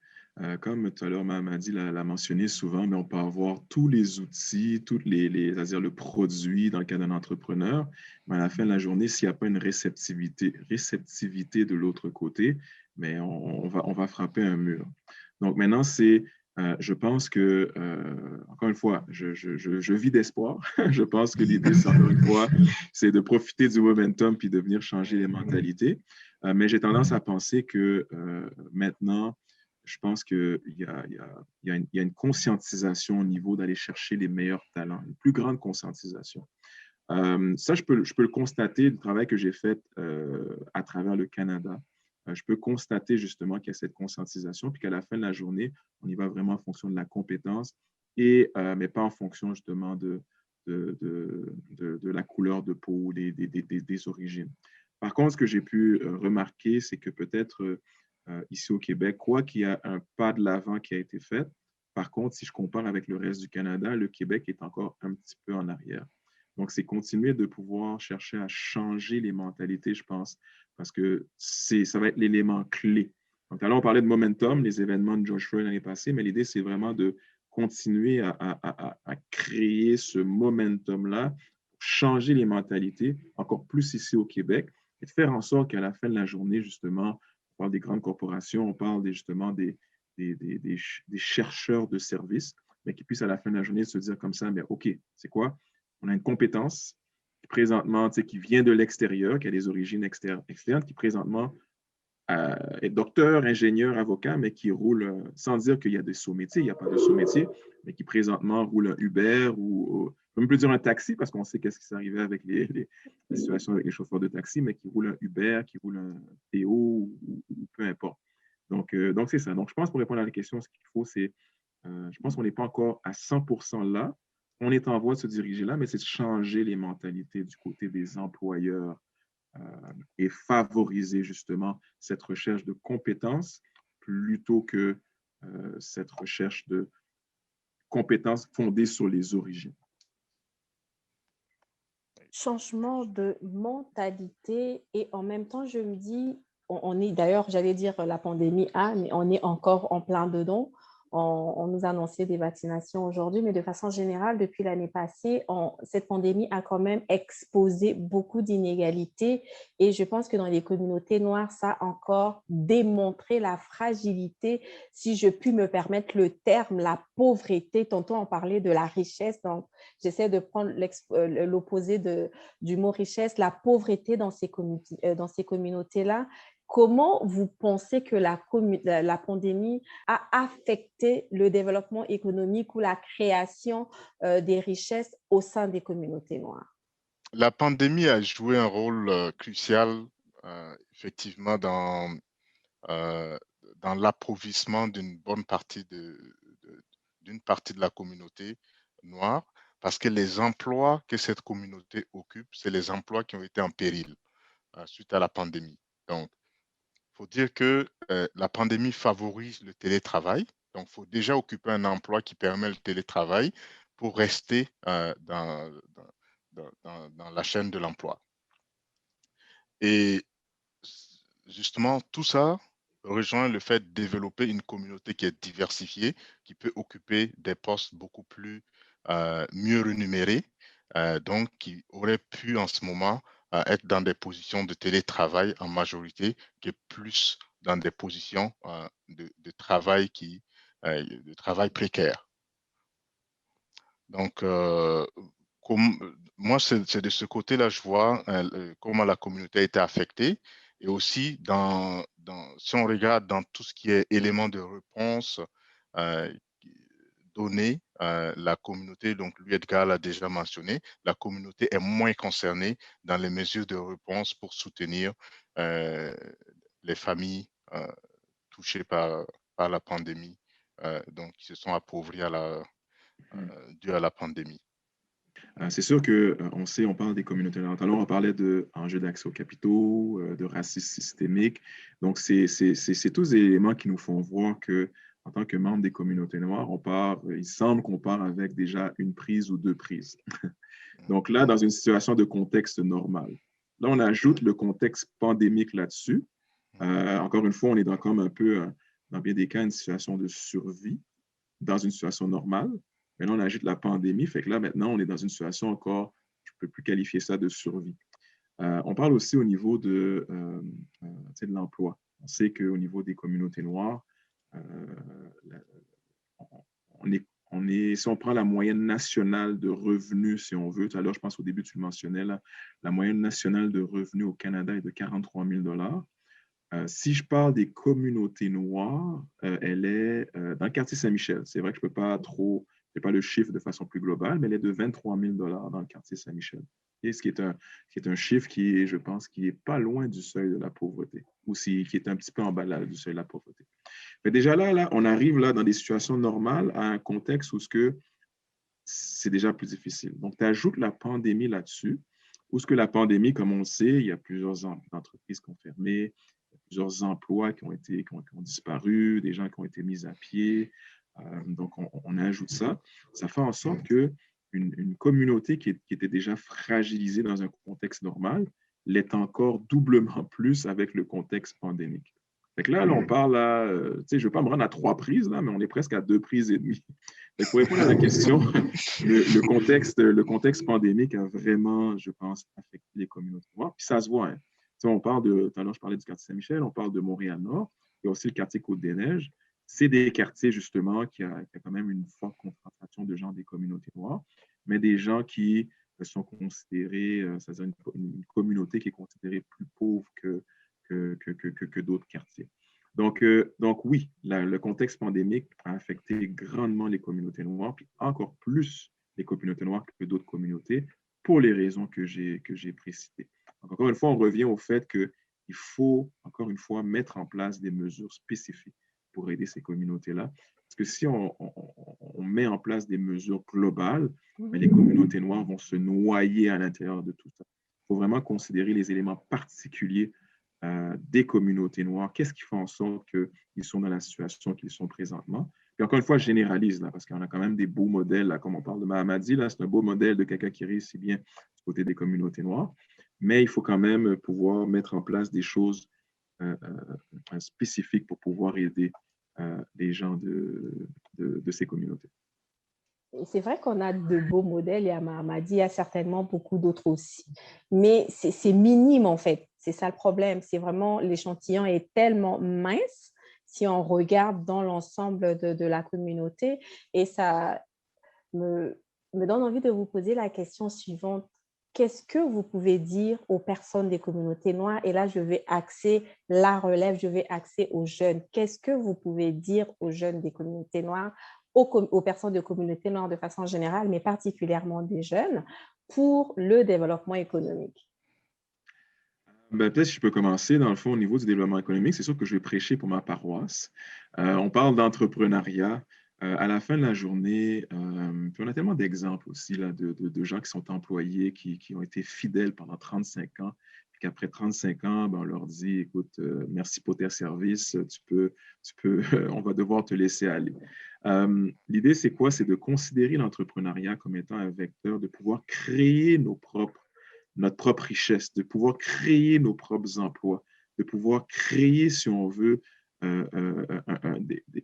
Comme tout à l'heure, Mamadi l'a mentionné souvent, mais on peut avoir tous les outils, c'est-à-dire le produit dans le cas d'un entrepreneur, mais à la fin de la journée, s'il n'y a pas une réceptivité de l'autre côté, mais on va frapper un mur. Donc maintenant, je pense que, encore une fois, je vis d'espoir. Je pense que l'idée, c'est encore une fois, c'est de profiter du momentum puis de venir changer les mentalités. Mais j'ai tendance à penser que maintenant, je pense qu'il y a une conscientisation au niveau d'aller chercher les meilleurs talents, une plus grande conscientisation. Ça, je peux le constater du travail que j'ai fait à travers le Canada. Je peux constater justement qu'il y a cette conscientisation, puis qu'à la fin de la journée, on y va vraiment en fonction de la compétence, mais pas en fonction justement de la couleur de peau ou des origines. Par contre, ce que j'ai pu remarquer, c'est que peut-être ici au Québec, quoi qu'il y a un pas de l'avant qui a été fait, par contre, si je compare avec le reste du Canada, le Québec est encore un petit peu en arrière. Donc, c'est continuer de pouvoir chercher à changer les mentalités, je pense, parce que ça va être l'élément clé. Donc, là, on parlait de momentum, les événements de George Floyd l'année passée, mais l'idée, c'est vraiment de continuer à créer ce momentum-là, changer les mentalités, encore plus ici au Québec, et de faire en sorte qu'à la fin de la journée, justement, on parle des grandes corporations, on parle justement des chercheurs de services, mais qui puissent à la fin de la journée se dire comme ça, mais OK, c'est quoi? On a une compétence qui présentement, qui vient de l'extérieur, qui a des origines externes, qui présentement est docteur, ingénieur, avocat, mais qui roule, sans dire qu'il y a des sous-métiers, il n'y a pas de sous-métiers, mais qui présentement roule un Uber ou on peut dire un taxi, parce qu'on sait qu'est-ce qui s'est arrivé avec les situations avec les chauffeurs de taxi, mais qui roule un Uber, qui roule un Théo ou peu importe. Donc c'est ça. Donc, je pense pour répondre à la question, ce qu'il faut, c'est, je pense qu'on n'est pas encore à 100% là. On est en voie de se diriger là, mais c'est de changer les mentalités du côté des employeurs et favoriser justement cette recherche de compétences plutôt que cette recherche de compétences fondées sur les origines. Changement de mentalité et en même temps, je me dis, on est d'ailleurs, j'allais dire la pandémie mais on est encore en plein dedans. on nous annonçait des vaccinations aujourd'hui, mais de façon générale, depuis l'année passée, cette pandémie a quand même exposé beaucoup d'inégalités et je pense que dans les communautés noires, ça a encore démontré la fragilité, si je puis me permettre le terme, la pauvreté. Tantôt, on parlait de la richesse, donc j'essaie de prendre l'opposé du mot richesse, la pauvreté dans ces communautés-là. Comment vous pensez que la pandémie a affecté le développement économique ou la création des richesses au sein des communautés noires? La pandémie a joué un rôle crucial, effectivement, euh, dans l'appauvrissement d'une bonne partie d'une partie de la communauté noire, parce que les emplois que cette communauté occupe, c'est les emplois qui ont été en péril suite à la pandémie. Donc, il faut dire que la pandémie favorise le télétravail. Donc, il faut déjà occuper un emploi qui permet le télétravail pour rester dans la chaîne de l'emploi. Et justement, tout ça rejoint le fait de développer une communauté qui est diversifiée, qui peut occuper des postes beaucoup plus mieux rémunérés, donc qui aurait pu en ce moment être dans des positions de télétravail en majorité, que plus dans des positions de travail de travail précaire. Donc, moi, c'est de ce côté-là, je vois comment la communauté a été affectée. Et aussi, si on regarde dans tout ce qui est éléments de réponse euh, donnés, la communauté, donc lui, Edgar l'a déjà mentionné, la communauté est moins concernée dans les mesures de réponse pour soutenir les familles touchées par la pandémie, donc qui se sont appauvries dû à la pandémie. C'est sûr qu'on sait, on parle des communautés noires. Alors, on parlait d'enjeux d'accès aux capitaux, de racisme systémique. Donc, c'est tous des éléments qui nous font voir que, en tant que membre des communautés noires, il semble qu'on part avec déjà une prise ou deux prises. Donc là, dans une situation de contexte normal. Là, on ajoute le contexte pandémique là-dessus. Encore une fois, on est comme un peu, dans bien des cas, une situation de survie dans une situation normale. Maintenant, on ajoute la pandémie, fait que là, maintenant, on est dans une situation encore, je ne peux plus qualifier ça de survie. On parle aussi au niveau de l'emploi. On sait qu'au niveau des communautés noires, si on prend la moyenne nationale de revenus, si on veut, tout à l'heure, je pense au début, tu le mentionnais, là, la moyenne nationale de revenus au Canada est de 43 000 $. Si je parle des communautés noires, elle est dans le quartier Saint-Michel. C'est vrai que je ne peux pas trop, je n'ai pas le chiffre de façon plus globale, mais elle est de 23 000 $ dans le quartier Saint-Michel. Et ce qui est un chiffre qui est, je pense, qui n'est pas loin du seuil de la pauvreté, ou qui est un petit peu en bas du seuil de la pauvreté. Mais déjà là, on arrive là dans des situations normales à un contexte où c'est déjà plus difficile. Donc, tu ajoutes la pandémie là-dessus, où la pandémie, comme on le sait, il y a plusieurs entreprises qui ont fermé, plusieurs emplois qui ont disparu, des gens qui ont été mis à pied. Donc, on ajoute ça. Ça fait en sorte qu'une communauté qui était déjà fragilisée dans un contexte normal l'est encore doublement plus avec le contexte pandémique. Fait que là, on parle je ne vais pas me rendre à 3 prises, là, mais on est presque à 2 prises et demie. Pour répondre à la question, le contexte pandémique a vraiment, je pense, affecté les communautés noires. Puis ça se voit, hein. On parle tout à l'heure, je parlais du quartier Saint-Michel, on parle de Montréal-Nord, il y a aussi le quartier Côte-des-Neiges. C'est des quartiers, justement, qui a quand même une forte concentration de gens des communautés noires, mais des gens qui sont considérés, c'est-à-dire une communauté qui est considérée plus pauvre que d'autres quartiers. Donc oui, le contexte pandémique a affecté grandement les communautés noires, puis encore plus les communautés noires que d'autres communautés, pour les raisons que j'ai précitées. Donc, encore une fois, on revient au fait qu'il faut, encore une fois, mettre en place des mesures spécifiques pour aider ces communautés-là. Parce que si on met en place des mesures globales, les communautés noires vont se noyer à l'intérieur de tout ça. Il faut vraiment considérer les éléments particuliers des communautés noires. Qu'est-ce qui fait en sorte qu'ils sont dans la situation qu'ils sont présentement? Puis encore une fois, je généralise, là, parce qu'on a quand même des beaux modèles, là, comme on parle de Mahamadi, là, c'est un beau modèle de quelqu'un qui réussit bien du côté des communautés noires. Mais il faut quand même pouvoir mettre en place des choses spécifiques pour pouvoir aider les gens de ces communautés. Et c'est vrai qu'on a de beaux modèles, il y a Mahamadi, il y a certainement beaucoup d'autres aussi. Mais c'est minime en fait, c'est ça le problème. C'est vraiment, l'échantillon est tellement mince si on regarde dans l'ensemble de la communauté. Et ça me donne envie de vous poser la question suivante. Qu'est-ce que vous pouvez dire aux personnes des communautés noires? Et là, je vais axer la relève, je vais axer aux jeunes. Qu'est-ce que vous pouvez dire aux jeunes des communautés noires, aux personnes de communautés noires de façon générale, mais particulièrement des jeunes, pour le développement économique? Ben, peut-être si je peux commencer, dans le fond, au niveau du développement économique, c'est sûr que je vais prêcher pour ma paroisse. On parle d'entrepreneuriat. À la fin de la journée, puis on a tellement d'exemples aussi là, de gens qui sont employés, qui ont été fidèles pendant 35 ans, puis qu'après 35 ans, ben, on leur dit, écoute, merci pour tes services, on va devoir te laisser aller. L'idée, c'est quoi? C'est de considérer l'entrepreneuriat comme étant un vecteur de pouvoir créer notre propre richesse, de pouvoir créer nos propres emplois, de pouvoir créer, si on veut,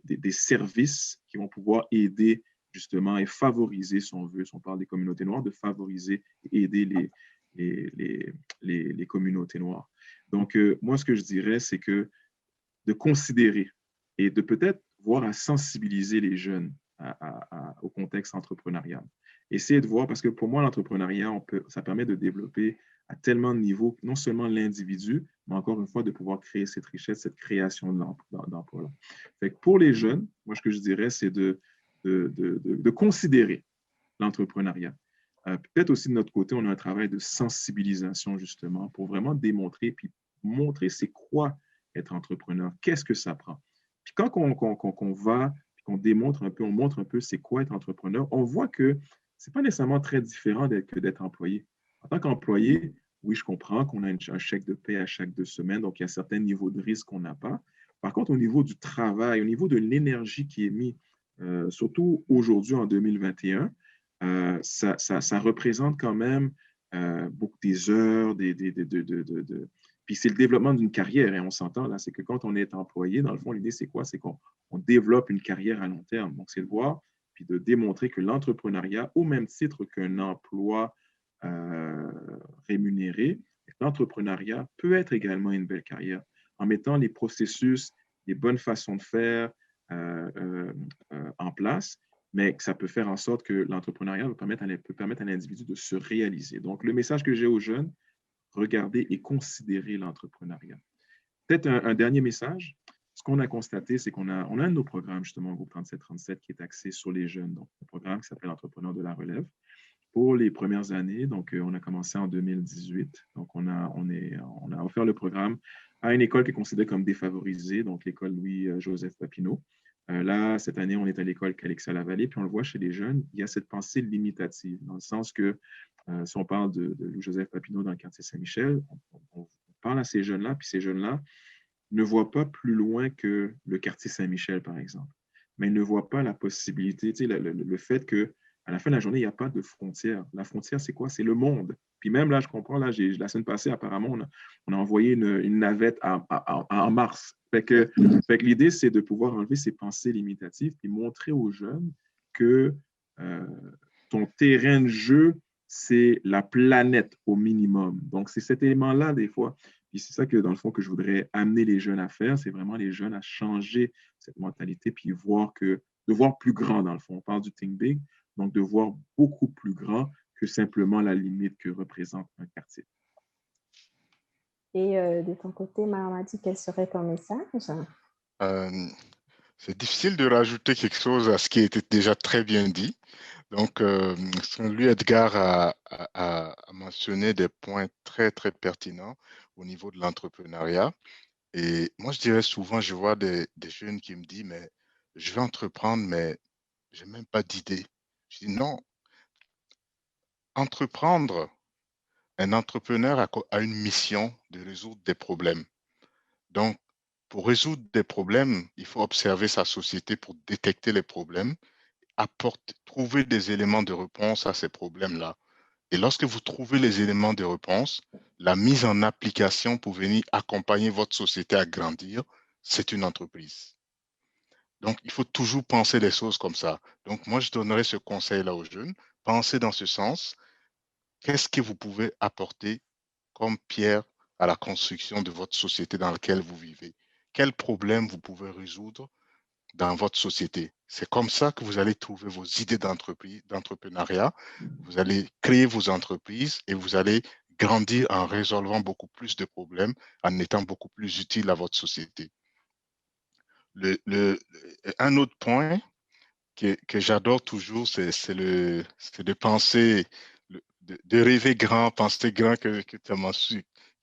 des services qui vont pouvoir aider justement et favoriser, si on veut, si on parle des communautés noires, de favoriser et aider les communautés noires. Donc, moi, ce que je dirais, c'est que de considérer et de peut-être voir à sensibiliser les jeunes au contexte entrepreneurial. Essayer de voir, parce que pour moi, l'entrepreneuriat, ça permet de développer à tellement de niveaux, non seulement l'individu, mais encore une fois, de pouvoir créer cette richesse, cette création d'emploi-là. Fait que pour les jeunes, moi, ce que je dirais, c'est de considérer l'entrepreneuriat. Peut-être aussi de notre côté, on a un travail de sensibilisation, justement, pour vraiment démontrer, puis montrer c'est quoi être entrepreneur, qu'est-ce que ça prend. Puis quand on va, puis qu'on démontre un peu, on montre un peu c'est quoi être entrepreneur, on voit que ce n'est pas nécessairement très différent que d'être employé. En tant qu'employé, oui, je comprends qu'on a un chèque de paie à chaque 2 semaines, donc il y a un certain niveau de risque qu'on n'a pas. Par contre, au niveau du travail, au niveau de l'énergie qui est mise, surtout aujourd'hui en 2021, ça représente quand même beaucoup des heures, puis c'est le développement d'une carrière, et on s'entend là, c'est que quand on est employé, dans le fond, l'idée c'est quoi? C'est qu'on développe une carrière à long terme. Donc, c'est de voir, puis de démontrer que l'entrepreneuriat, au même titre qu'un emploi rémunéré, l'entrepreneuriat peut être également une belle carrière en mettant les processus, les bonnes façons de faire en place, mais que ça peut faire en sorte que l'entrepreneuriat peut permettre à l'individu de se réaliser. Donc, le message que j'ai aux jeunes, regardez et considérez l'entrepreneuriat. Peut-être un dernier message. Ce qu'on a constaté, c'est qu'on a un de nos programmes, justement, au groupe 3737, qui est axé sur les jeunes. Donc, un programme qui s'appelle Entrepreneurs de la relève. Pour les premières années, donc on a commencé en 2018. Donc, on a offert le programme à une école qui est considérée comme défavorisée, donc l'école Louis-Joseph Papineau. Là, cette année, on est à l'école Calexa-Lavallée, puis on le voit chez les jeunes, il y a cette pensée limitative, dans le sens que si on parle de Louis-Joseph Papineau dans le quartier Saint-Michel, on parle à ces jeunes-là, puis ces jeunes-là ne voient pas plus loin que le quartier Saint-Michel, par exemple. Mais ils ne voient pas la possibilité, le fait qu'à la fin de la journée, il n'y a pas de frontière. La frontière, c'est quoi? C'est le monde. Puis même là, je comprends, là, la semaine passée, apparemment, on a envoyé une navette en Mars. Fait que l'idée, c'est de pouvoir enlever ces pensées limitatives et montrer aux jeunes que ton terrain de jeu, c'est la planète au minimum. Donc, c'est cet élément-là, des fois. Puis c'est ça que, dans le fond, que je voudrais amener les jeunes à faire, c'est vraiment les jeunes à changer cette mentalité, puis de voir plus grand, dans le fond. On parle du think big, donc de voir beaucoup plus grand que simplement la limite que représente un quartier. Et de ton côté, Mahamadi, quel serait ton message? C'est difficile de rajouter quelque chose à ce qui était déjà très bien dit. Donc, lui, Edgar a mentionné des points très, très pertinents au niveau de l'entrepreneuriat. Et moi, je dirais souvent, je vois des jeunes qui me disent, mais je vais entreprendre, mais je n'ai même pas d'idée. Je dis non, entreprendre, un entrepreneur a une mission de résoudre des problèmes. Donc, pour résoudre des problèmes, il faut observer sa société pour détecter les problèmes, trouver des éléments de réponse à ces problèmes-là. Et lorsque vous trouvez les éléments de réponse, la mise en application pour venir accompagner votre société à grandir, c'est une entreprise. Donc, il faut toujours penser les choses comme ça. Donc, moi, je donnerais ce conseil-là aux jeunes. Pensez dans ce sens. Qu'est-ce que vous pouvez apporter comme pierre à la construction de votre société dans laquelle vous vivez? Quels problèmes vous pouvez résoudre dans votre société? C'est comme ça que vous allez trouver vos idées d'entreprise, d'entrepreneuriat. Vous allez créer vos entreprises et vous allez grandir en résolvant beaucoup plus de problèmes, en étant beaucoup plus utile à votre société. Un autre point que j'adore toujours, c'est de penser, de rêver grand, penser grand que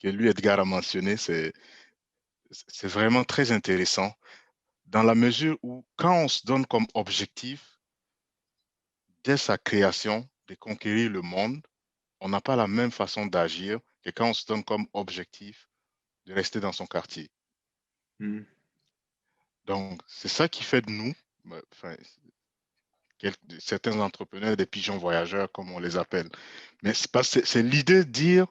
lui, Edgar, a mentionné. C'est vraiment très intéressant dans la mesure où, quand on se donne comme objectif, dès sa création, de conquérir le monde, on n'a pas la même façon d'agir que quand on se donne comme objectif de rester dans son quartier. Mm. Donc, c'est ça qui fait de nous, enfin, certains entrepreneurs, des pigeons voyageurs, comme on les appelle. Mais c'est l'idée de dire,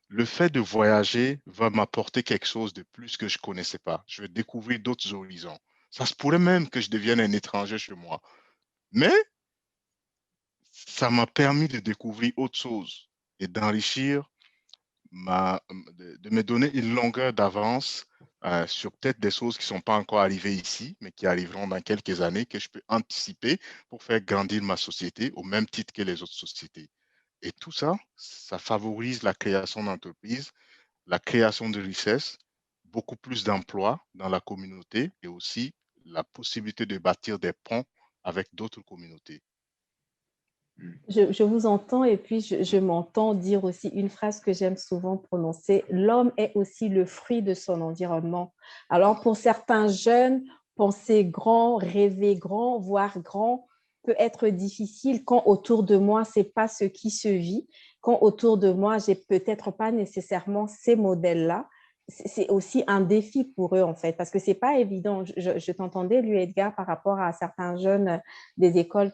le fait de voyager va m'apporter quelque chose de plus que je ne connaissais pas. Je vais découvrir d'autres horizons. Ça se pourrait même que je devienne un étranger chez moi. Mais ça m'a permis de découvrir autre chose et d'enrichir de me donner une longueur d'avance sur peut-être des choses qui ne sont pas encore arrivées ici, mais qui arriveront dans quelques années, que je peux anticiper pour faire grandir ma société au même titre que les autres sociétés. Et tout ça, ça favorise la création d'entreprises, la création de richesses, beaucoup plus d'emplois dans la communauté et aussi la possibilité de bâtir des ponts avec d'autres communautés. Je vous entends et puis je m'entends dire aussi une phrase que j'aime souvent prononcer, l'homme est aussi le fruit de son environnement. Alors pour certains jeunes, penser grand, rêver grand, voir grand peut être difficile quand autour de moi, c'est pas ce qui se vit, quand autour de moi, j'ai peut-être pas nécessairement ces modèles-là. C'est aussi un défi pour eux, en fait, parce que c'est pas évident. Je t'entendais, lui, Edgar, par rapport à certains jeunes des écoles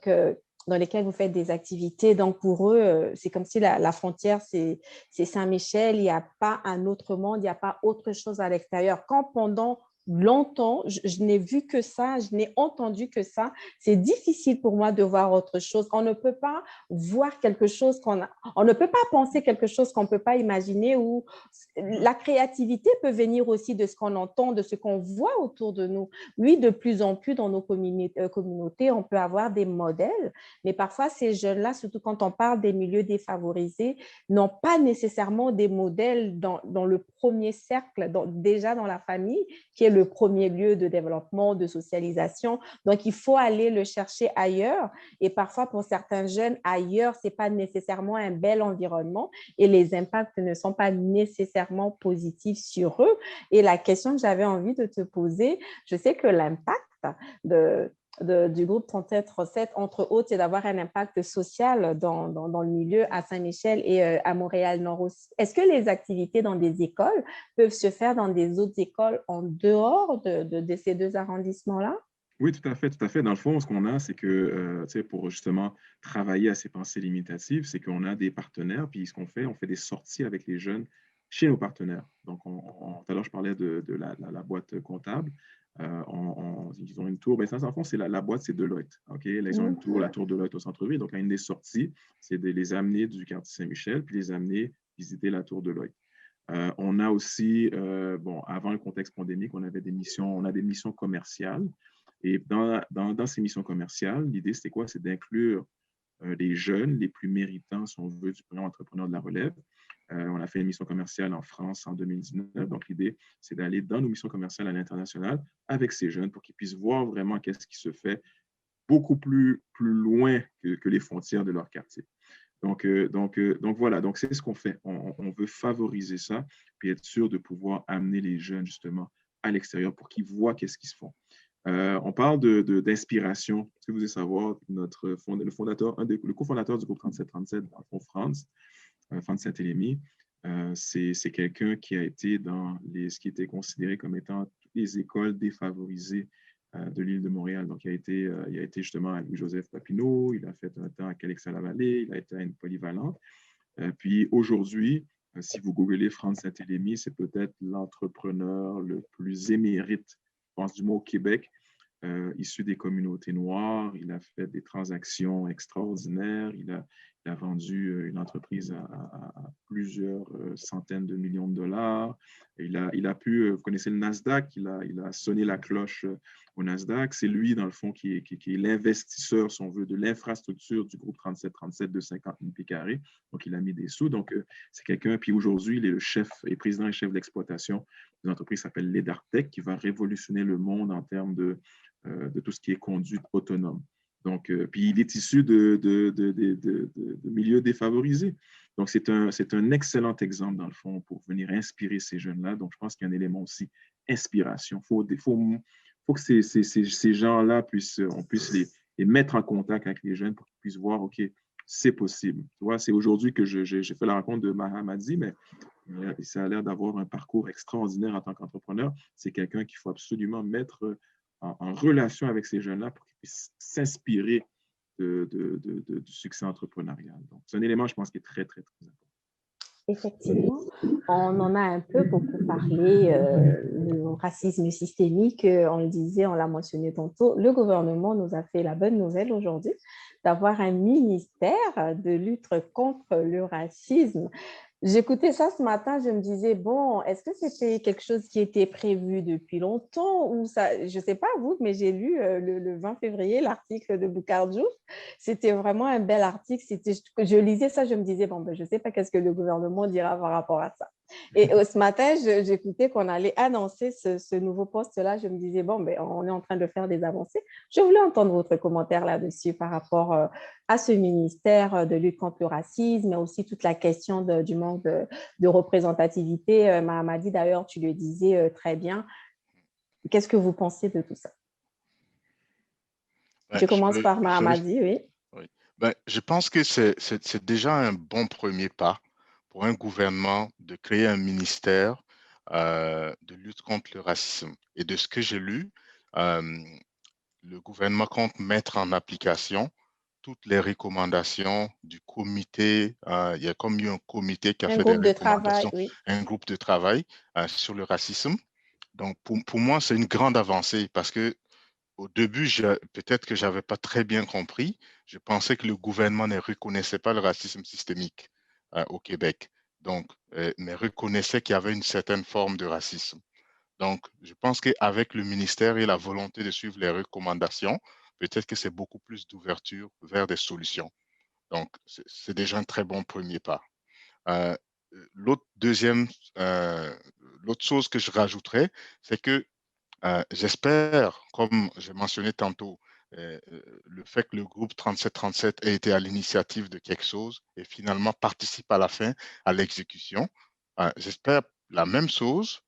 dans lesquels vous faites des activités. Donc, pour eux, c'est comme si la frontière, c'est Saint-Michel, il n'y a pas un autre monde, il n'y a pas autre chose à l'extérieur. Quand pendant longtemps, je n'ai vu que ça, je n'ai entendu que ça, c'est difficile pour moi de voir autre chose. On ne peut pas voir quelque chose on ne peut pas penser quelque chose qu'on ne peut pas imaginer, ou la créativité peut venir aussi de ce qu'on entend, de ce qu'on voit autour de nous. Oui, de plus en plus dans nos communautés, on peut avoir des modèles, mais parfois, ces jeunes-là, surtout quand on parle des milieux défavorisés, n'ont pas nécessairement des modèles dans le premier cercle, déjà dans la famille, qui est le premier lieu de développement, de socialisation. Donc, il faut aller le chercher ailleurs. Et parfois, pour certains jeunes, ailleurs, ce n'est pas nécessairement un bel environnement et les impacts ne sont pas nécessairement positifs sur eux. Et la question que j'avais envie de te poser, je sais que l'impact du groupe 37, entre autres, c'est d'avoir un impact social dans le milieu à Saint-Michel et à Montréal-Nord aussi. Est-ce que les activités dans des écoles peuvent se faire dans des autres écoles en dehors de ces deux arrondissements-là? Oui, tout à fait, tout à fait. Dans le fond, ce qu'on a, c'est que, tu sais, pour justement travailler à ces pensées limitatives, c'est qu'on a des partenaires, puis ce qu'on fait, on fait des sorties avec les jeunes chez nos partenaires. Donc, tout à l'heure, je parlais de la boîte comptable. Ils ont une tour. Ben, ça, en fond, la boîte, c'est Deloitte. OK? Là, ils ont une tour, la tour Deloitte au centre-ville. Donc, une des sorties, c'est de les amener du quartier Saint-Michel, puis les amener visiter la tour Deloitte. On a aussi, bon, avant le contexte pandémique, on a des missions commerciales. Et dans ces missions commerciales, l'idée, c'était quoi? C'est d'inclure les jeunes les plus méritants, si on veut, du programme entrepreneur de la relève. On a fait une mission commerciale en France en 2019. Donc, l'idée, c'est d'aller dans nos missions commerciales à l'international avec ces jeunes pour qu'ils puissent voir vraiment qu'est-ce qui se fait beaucoup plus loin que les frontières de leur quartier. Donc voilà, donc c'est ce qu'on fait. On veut favoriser ça, puis être sûr de pouvoir amener les jeunes justement à l'extérieur pour qu'ils voient qu'est-ce qu'ils se font. On parle d'inspiration. Ce que vous voulez savoir, le cofondateur du groupe 3737, dans le fond, Franz Saint-Élémy, c'est quelqu'un qui a été dans ce qui était considéré comme étant toutes les écoles défavorisées de l'île de Montréal. Donc, il a été justement à Louis-Joseph Papineau, il a fait un temps à Calex-à-la-Vallée, il a été à une polyvalente. Puis aujourd'hui, si vous googlez Franz Saint-Élémy, c'est peut-être l'entrepreneur le plus émérite, je pense, du mot au Québec, issu des communautés noires. Il a fait des transactions extraordinaires. Il a vendu une entreprise à plusieurs centaines de millions de dollars. Il a pu, vous connaissez le Nasdaq, il a sonné la cloche au Nasdaq. C'est lui, dans le fond, qui est l'investisseur, si on veut, de l'infrastructure du groupe 3737 de 50 000 pieds carrés. Donc, il a mis des sous. Donc, c'est quelqu'un. Puis aujourd'hui, il est le chef et président et chef d'exploitation d'une entreprise qui s'appelle Ledartech, qui va révolutionner le monde en termes de tout ce qui est conduite autonome. Donc, puis il est issu de milieux défavorisés. Donc, c'est un excellent exemple, dans le fond, pour venir inspirer ces jeunes-là. Donc, je pense qu'il y a un élément aussi inspiration. Il faut que ces gens-là, on puisse les mettre en contact avec les jeunes pour qu'ils puissent voir, OK, c'est possible. Tu vois, c'est aujourd'hui que j'ai fait la rencontre de Mahamadi, mais ça a l'air d'avoir un parcours extraordinaire en tant qu'entrepreneur. C'est quelqu'un qu'il faut absolument mettre en relation avec ces jeunes-là pour qu'ils puissent s'inspirer du succès entrepreneurial. Donc, c'est un élément, je pense, qui est très, très, très important. Effectivement, on en a un peu beaucoup parlé, le racisme systémique, on le disait, on l'a mentionné tantôt. Le gouvernement nous a fait la bonne nouvelle aujourd'hui d'avoir un ministère de lutte contre le racisme. J'écoutais ça ce matin, je me disais, bon, est-ce que c'était quelque chose qui était prévu depuis longtemps ou ça, je ne sais pas vous, mais j'ai lu le 20 février l'article de Boucar Diouf. C'était vraiment un bel article. Je lisais ça, je me disais, bon, ben, je ne sais pas qu'est-ce que le gouvernement dira par rapport à ça. Et ce matin, j'écoutais qu'on allait annoncer ce nouveau poste-là. Je me disais, bon, ben, on est en train de faire des avancées. Je voulais entendre votre commentaire là-dessus par rapport à ce ministère de lutte contre le racisme, mais aussi toute la question du manque de représentativité. Mahamadi, d'ailleurs, tu le disais très bien. Qu'est-ce que vous pensez de tout ça? Je commence par Mahamadi, oui. Oui. Je pense que c'est déjà un bon premier pas pour un gouvernement de créer un ministère de lutte contre le racisme. Et de ce que j'ai lu, le gouvernement compte mettre en application toutes les recommandations du comité. Il y a comme eu un comité qui a fait des recommandations, un groupe de travail sur le racisme. Donc, pour moi, c'est une grande avancée parce que au début, peut-être que je n'avais pas très bien compris. Je pensais que le gouvernement ne reconnaissait pas le racisme systémique au Québec. Donc, mais reconnaissait qu'il y avait une certaine forme de racisme. Donc, je pense qu'avec le ministère et la volonté de suivre les recommandations, peut-être que c'est beaucoup plus d'ouverture vers des solutions. Donc, c'est déjà un très bon premier pas. L'autre chose que je rajouterais, c'est que j'espère, comme j'ai mentionné tantôt, le fait que le groupe 3737 ait été à l'initiative de quelque chose et finalement participe à la fin à l'exécution. J'espère la même chose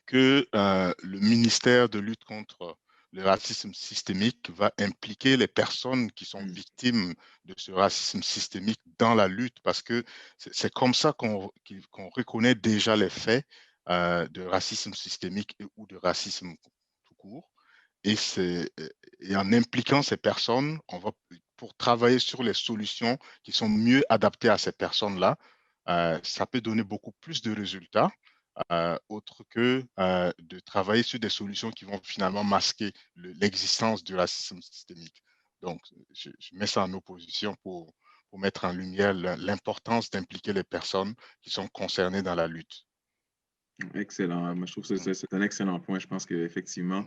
que le ministère de lutte contre le racisme systémique va impliquer les personnes qui sont victimes de ce racisme systémique dans la lutte, parce que c'est comme ça qu'on reconnaît déjà les faits de racisme systémique ou de racisme tout court. Et en impliquant ces personnes, on va pour travailler sur les solutions qui sont mieux adaptées à ces personnes-là, ça peut donner beaucoup plus de résultats autre que de travailler sur des solutions qui vont finalement masquer l'existence du racisme systémique. Donc, je mets ça en opposition pour mettre en lumière l'importance d'impliquer les personnes qui sont concernées dans la lutte. Excellent. Moi, je trouve que c'est un excellent point. Je pense qu'effectivement,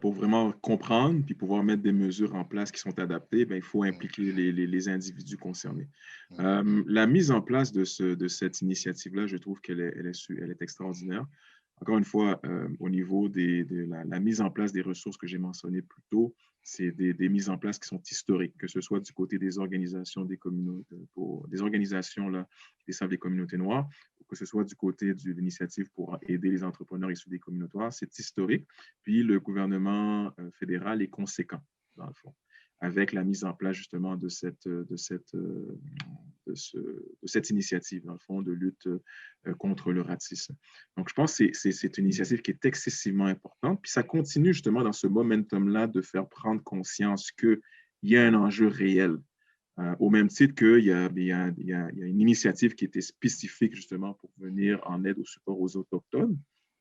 pour vraiment comprendre puis pouvoir mettre des mesures en place qui sont adaptées, il faut impliquer les individus concernés. La mise en place de cette initiative-là, je trouve qu'elle est extraordinaire. Encore une fois, au niveau de la mise en place des ressources que j'ai mentionnées plus tôt, c'est des mises en place qui sont historiques, que ce soit du côté des organisations des communautés, des organisations là, qui servent les communautés noires, que ce soit du côté de l'initiative pour aider les entrepreneurs issus des communautés noires, c'est historique. Puis le gouvernement fédéral est conséquent, dans le fond, avec la mise en place justement de cette initiative, dans le fond, de lutte contre le racisme. Donc, je pense que c'est une initiative qui est excessivement importante. Puis ça continue justement dans ce momentum-là de faire prendre conscience qu'il y a un enjeu réel. Au même titre qu'il y a une initiative qui était spécifique justement pour venir en aide au support aux Autochtones,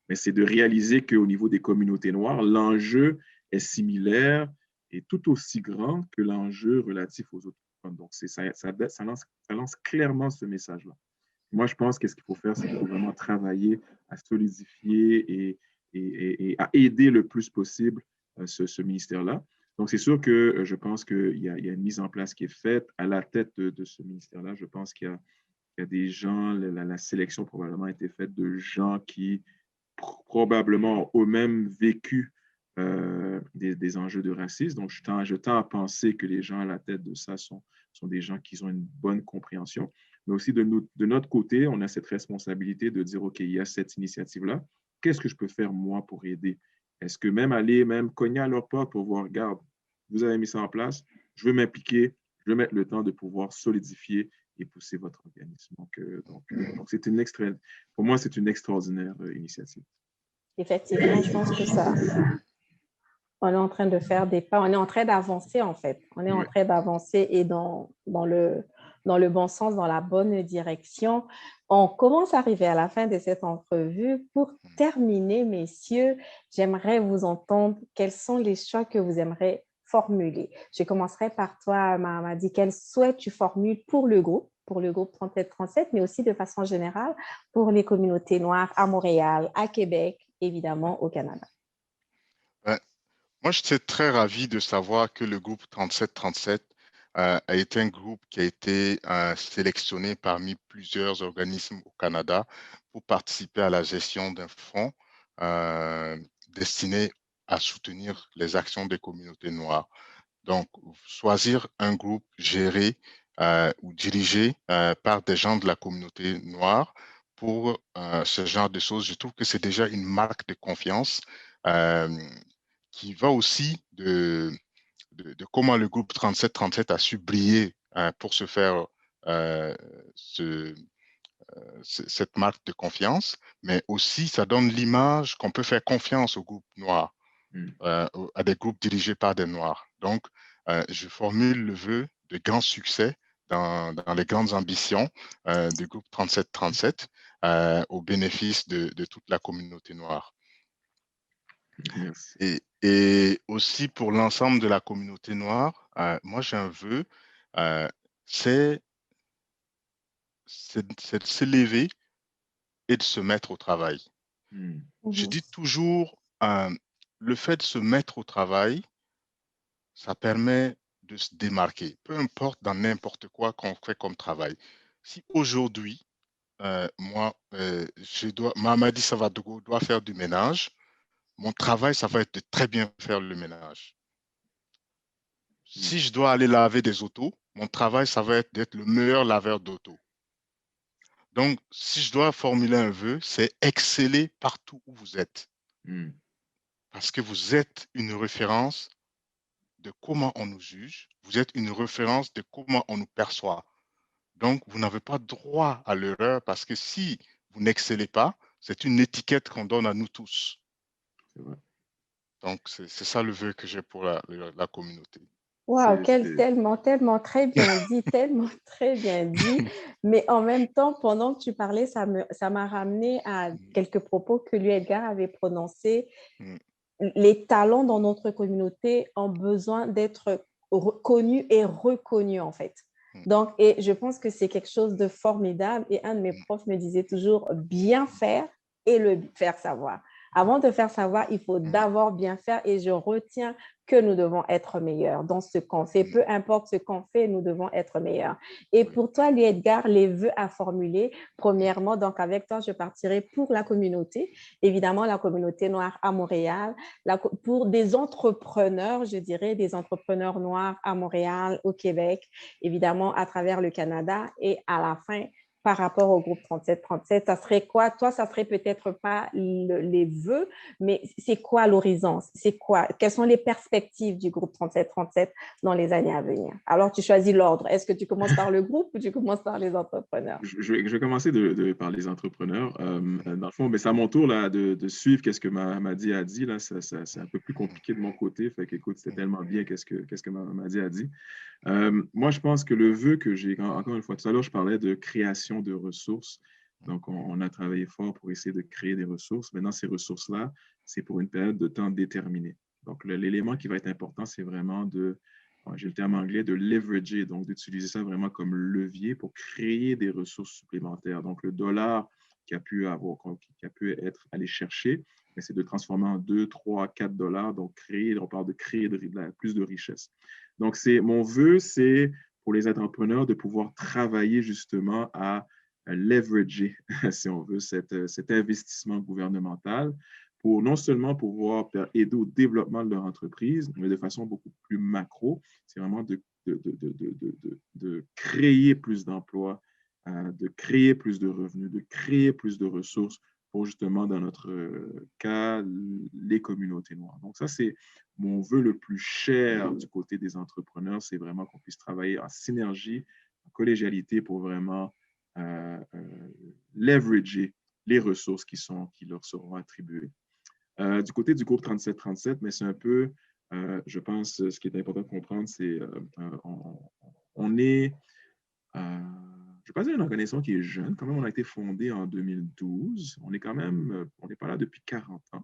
mais c'est de réaliser qu'au niveau des communautés noires, l'enjeu est similaire et tout aussi grande que l'enjeu relatif aux autochtones. Donc, ça lance clairement ce message-là. Moi, je pense que ce qu'il faut faire, c'est qu'il faut vraiment travailler à solidifier et à aider le plus possible ce ministère-là. Donc, c'est sûr que je pense qu'il y a une mise en place qui est faite à la tête de ce ministère-là. Je pense qu'il y a des gens, la sélection probablement a été faite de gens qui probablement ont eux-mêmes vécu des enjeux de racisme. Donc, je tends à penser que les gens à la tête de ça sont des gens qui ont une bonne compréhension. Mais aussi, de notre côté, on a cette responsabilité de dire, OK, il y a cette initiative-là. Qu'est-ce que je peux faire, moi, pour aider? Est-ce que même cogner à leur porte pour voir, regarde, vous avez mis ça en place, je veux m'impliquer, je veux mettre le temps de pouvoir solidifier et pousser votre organisme. Donc pour moi, c'est une extraordinaire initiative. Effectivement, je pense que ça, on est en train de faire des pas, on est en train d'avancer en fait. On est en train d'avancer et dans le bon sens, dans la bonne direction. On commence à arriver à la fin de cette entrevue. Pour terminer, messieurs, j'aimerais vous entendre. Quels sont les choix que vous aimeriez formuler? Je commencerai par toi, Mamadi. Quels souhaits tu formules pour le groupe 3737, mais aussi de façon générale pour les communautés noires à Montréal, à Québec, évidemment au Canada? Moi, j'étais très ravi de savoir que le groupe 3737 a été un groupe qui a été sélectionné parmi plusieurs organismes au Canada pour participer à la gestion d'un fonds destiné à soutenir les actions des communautés noires. Donc, choisir un groupe géré ou dirigé par des gens de la communauté noire pour ce genre de choses, je trouve que c'est déjà une marque de confiance qui va aussi de comment le groupe 3737 a su briller pour se faire cette marque de confiance, mais aussi ça donne l'image qu'on peut faire confiance aux groupes noirs, à des groupes dirigés par des noirs. Donc, je formule le vœu de grand succès dans les grandes ambitions du groupe 3737 au bénéfice de toute la communauté noire. Merci. Et aussi pour l'ensemble de la communauté noire, moi j'ai un vœu, c'est de s'élever et de se mettre au travail. Je dis toujours, le fait de se mettre au travail, ça permet de se démarquer, peu importe dans n'importe quoi qu'on fait comme travail. Si aujourd'hui, Mamadi Savadogo doit faire du ménage, mon travail, ça va être de très bien faire le ménage. Si je dois aller laver des autos, mon travail, ça va être d'être le meilleur laveur d'auto. Donc, si je dois formuler un vœu, c'est exceller partout où vous êtes. Parce que vous êtes une référence de comment on nous juge, vous êtes une référence de comment on nous perçoit. Donc, vous n'avez pas droit à l'erreur parce que si vous n'excellez pas, c'est une étiquette qu'on donne à nous tous. Donc, c'est ça le vœu que j'ai pour la communauté. Wow, tellement très bien dit, tellement très bien dit. Mais en même temps, pendant que tu parlais, ça m'a ramené à quelques propos que lui, Edgar, avait prononcés. Les talents dans notre communauté ont besoin d'être connus et reconnus, en fait. Donc, et je pense que c'est quelque chose de formidable. Et un de mes profs me disait toujours bien faire et le faire savoir. Avant de faire savoir, il faut d'abord bien faire et je retiens que nous devons être meilleurs dans ce qu'on fait. Peu importe ce qu'on fait, nous devons être meilleurs. Et pour toi, lui, Edgar, les vœux à formuler, premièrement, donc avec toi, je partirai pour la communauté, évidemment la communauté noire à Montréal, pour des entrepreneurs, je dirais, des entrepreneurs noirs à Montréal, au Québec, évidemment à travers le Canada et à la fin, par rapport au groupe 3737, ça serait quoi? Toi, ça serait peut-être pas les vœux, mais c'est quoi l'horizon? C'est quoi? Quelles sont les perspectives du groupe 3737 dans les années à venir? Alors, tu choisis l'ordre. Est-ce que tu commences par le groupe ou tu commences par les entrepreneurs? Je vais commencer par les entrepreneurs. Dans le fond, c'est à mon tour là, de suivre qu'est-ce que Mamadi a dit. Là, c'est un peu plus compliqué de mon côté. Fait qu'écoute, c'était tellement bien qu'est-ce que Mamadi a dit. Moi, je pense que le vœu que j'ai, encore une fois, tout à l'heure, je parlais de création de ressources. Donc, on a travaillé fort pour essayer de créer des ressources. Maintenant, ces ressources-là, c'est pour une période de temps déterminée. Donc, l'élément qui va être important, c'est vraiment j'ai le terme anglais, de leverager, donc d'utiliser ça vraiment comme levier pour créer des ressources supplémentaires. Donc, le dollar qui a pu être allé chercher, c'est de le transformer en 2, 3, 4 dollars. Donc, on parle de créer plus de richesse. Donc, mon vœu, c'est pour les entrepreneurs de pouvoir travailler justement à leverager, si on veut, cet investissement gouvernemental pour non seulement pouvoir aider au développement de leur entreprise, mais de façon beaucoup plus macro. C'est vraiment de créer plus d'emplois, de créer plus de revenus, de créer plus de ressources pour justement, dans notre cas, les communautés noires. Donc ça, c'est mon vœu le plus cher du côté des entrepreneurs, c'est vraiment qu'on puisse travailler en synergie, en collégialité pour vraiment leverager les ressources qui leur seront attribuées. Du côté du groupe 3737, mais c'est un peu, je pense, ce qui est important de comprendre, c'est on est, je ne vais pas dire une organisation qui est jeune, quand même, on a été fondé en 2012. On n'est pas là depuis 40 ans.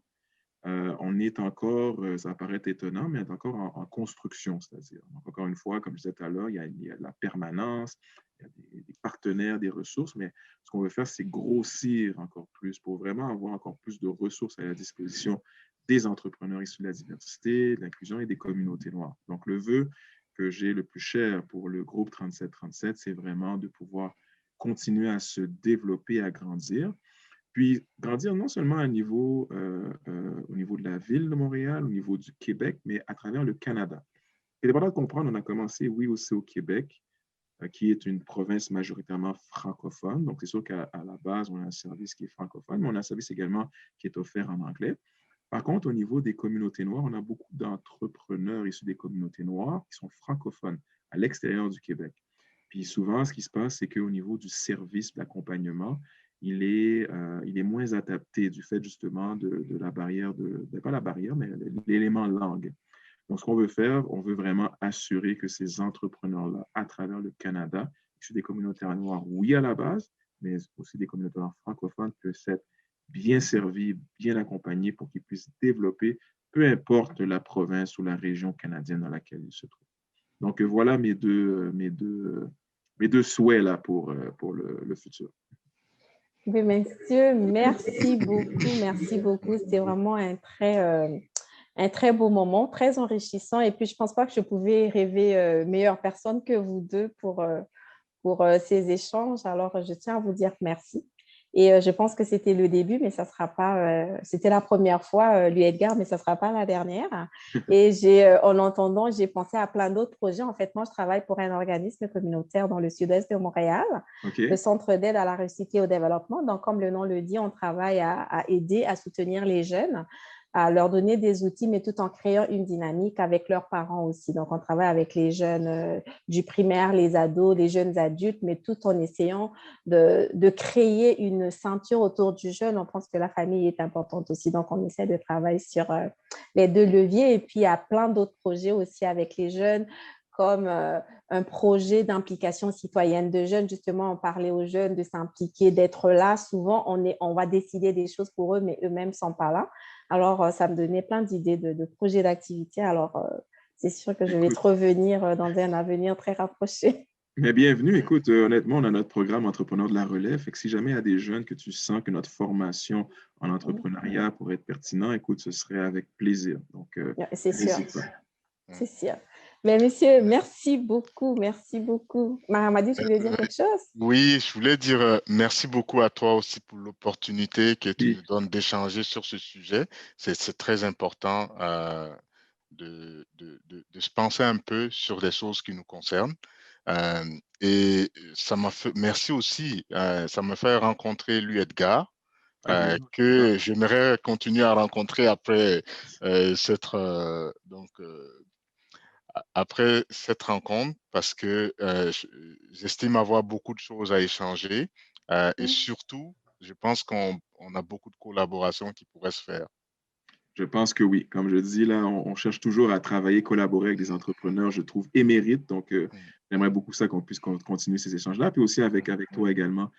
On est encore, ça paraît étonnant, mais on est encore en construction, c'est-à-dire, encore une fois, comme je disais tout à l'heure, il y a de la permanence, il y a des partenaires, des ressources, mais ce qu'on veut faire, c'est grossir encore plus pour vraiment avoir encore plus de ressources à la disposition des entrepreneurs issus de la diversité, de l'inclusion et des communautés noires. Donc, le vœu que j'ai le plus cher pour le groupe 3737, c'est vraiment de pouvoir continuer à se développer, à grandir. Puis grandir non seulement au niveau de la ville de Montréal, au niveau du Québec, mais à travers le Canada. C'est important de comprendre, on a commencé, oui, aussi au Québec, qui est une province majoritairement francophone. Donc, c'est sûr qu'à la base, on a un service qui est francophone, mais on a un service également qui est offert en anglais. Par contre, au niveau des communautés noires, on a beaucoup d'entrepreneurs issus des communautés noires qui sont francophones à l'extérieur du Québec. Puis souvent, ce qui se passe, c'est qu'au niveau du service, de l'accompagnement, il est moins adapté du fait justement de la barrière, pas la barrière, mais l'élément langue. Donc, ce qu'on veut faire, on veut vraiment assurer que ces entrepreneurs-là, à travers le Canada, issus des communautés noires, oui, à la base, mais aussi des communautés francophones, puissent être bien servis, bien accompagnés pour qu'ils puissent développer, peu importe la province ou la région canadienne dans laquelle ils se trouvent. Donc, voilà mes deux souhaits là pour le futur. Oui, monsieur, merci beaucoup, merci beaucoup. C'était vraiment un très beau moment, très enrichissant. Et puis, je ne pense pas que je pouvais rêver meilleure personne que vous deux pour ces échanges. Alors, je tiens à vous dire merci. Et je pense que c'était le début, mais ça sera pas, c'était la première fois, lui Edgar, mais ça ne sera pas la dernière. Et en entendant, j'ai pensé à plein d'autres projets. En fait, moi, je travaille pour un organisme communautaire dans le sud-est de Montréal, le Centre d'aide à la réussite et au développement. Donc, comme le nom le dit, on travaille à aider, à soutenir les jeunes, à leur donner des outils, mais tout en créant une dynamique avec leurs parents aussi. Donc, on travaille avec les jeunes du primaire, les ados, les jeunes adultes, mais tout en essayant de créer une ceinture autour du jeune. On pense que la famille est importante aussi. Donc, on essaie de travailler sur les deux leviers. Et puis, il y a plein d'autres projets aussi avec les jeunes, comme un projet d'implication citoyenne de jeunes. Justement, on parlait aux jeunes de s'impliquer, d'être là. Souvent, on va décider des choses pour eux, mais eux-mêmes ne sont pas là. Alors, ça me donnait plein d'idées de projets d'activité. Alors, c'est sûr que je vais te revenir dans un avenir très rapproché. Mais bienvenue. Écoute, honnêtement, on a notre programme Entrepreneur de la relève. Fait que si jamais il y a des jeunes que tu sens que notre formation en entrepreneuriat pourrait être pertinent, écoute, ce serait avec plaisir. Donc, c'est sûr. C'est sûr. Mais monsieur, merci beaucoup, merci beaucoup. Mahamadi, tu voulais dire quelque chose? Oui, je voulais dire merci beaucoup à toi aussi pour l'opportunité que tu nous donnes d'échanger sur ce sujet. C'est très important de se penser un peu sur les choses qui nous concernent. Et ça m'a fait, merci aussi, ça m'a fait rencontrer lui Edgar, que j'aimerais continuer à rencontrer après après cette rencontre, parce que j'estime avoir beaucoup de choses à échanger et surtout, je pense qu'on a beaucoup de collaborations qui pourraient se faire. Je pense que oui. Comme je dis, là, on cherche toujours à travailler, collaborer avec des entrepreneurs, je trouve, émérites. Donc, j'aimerais beaucoup ça qu'on puisse continuer ces échanges-là. Puis aussi avec toi également.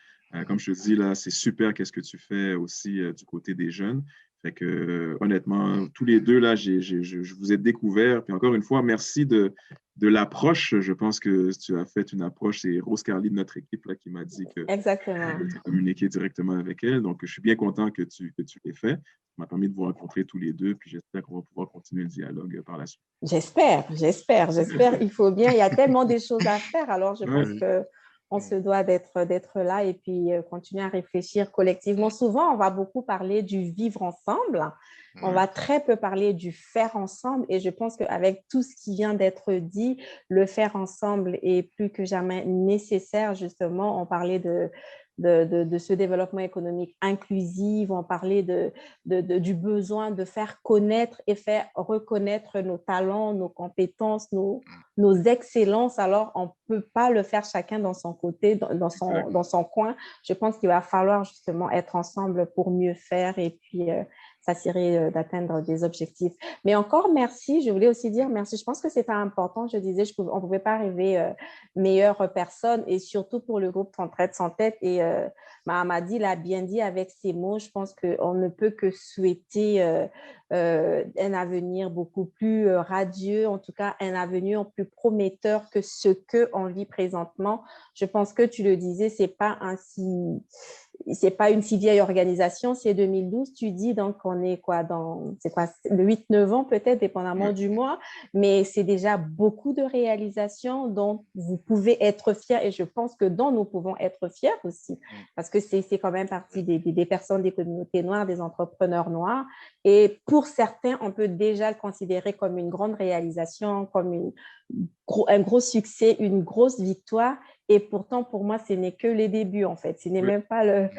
Comme je te dis, là, c'est super qu'est-ce que tu fais aussi du côté des jeunes. Fait que, honnêtement, tous les deux, là, je vous ai découvert. Puis encore une fois, merci de l'approche. Je pense que tu as fait une approche. C'est Rose Carly de notre équipe là, qui m'a dit que Exactement. tu as communiqué directement avec elle. Donc, je suis bien content que tu l'aies fait. Ça m'a permis de vous rencontrer tous les deux. Puis j'espère qu'on va pouvoir continuer le dialogue par la suite. J'espère. Il faut bien. Il y a tellement de choses à faire. Alors, je pense qu'on se doit d'être là et puis continuer à réfléchir collectivement. Souvent, on va beaucoup parler du vivre ensemble. On va très peu parler du faire ensemble. Et je pense qu'avec tout ce qui vient d'être dit, le faire ensemble est plus que jamais nécessaire. Justement, on parlait de ce développement économique inclusif, on parlait du besoin de faire connaître et faire reconnaître nos talents, nos compétences, nos excellences. Alors, on ne peut pas le faire chacun dans son côté, dans son coin. Je pense qu'il va falloir justement être ensemble pour mieux faire et puis s'assurer d'atteindre des objectifs. Mais encore merci, je voulais aussi dire merci. Je pense que c'est important, je disais, on ne pouvait pas rêver meilleure personne et surtout pour le groupe Entraide sans tête. Et Mahamadi l'a bien dit avec ses mots, je pense qu'on ne peut que souhaiter un avenir beaucoup plus radieux, en tout cas un avenir plus prometteur que ce qu'on vit présentement. Je pense que tu le disais, c'est pas une si vieille organisation, c'est 2012, tu dis, donc on est le 8-9 ans peut-être, dépendamment du mois, mais c'est déjà beaucoup de réalisations dont vous pouvez être fiers et je pense que dont nous pouvons être fiers aussi, parce que c'est quand même partie des personnes des communautés noires, des entrepreneurs noirs et pour certains, on peut déjà le considérer comme une grande réalisation, comme un gros succès, une grosse victoire. Et pourtant, pour moi, ce n'est que les débuts, en fait. Ce n'est même pas le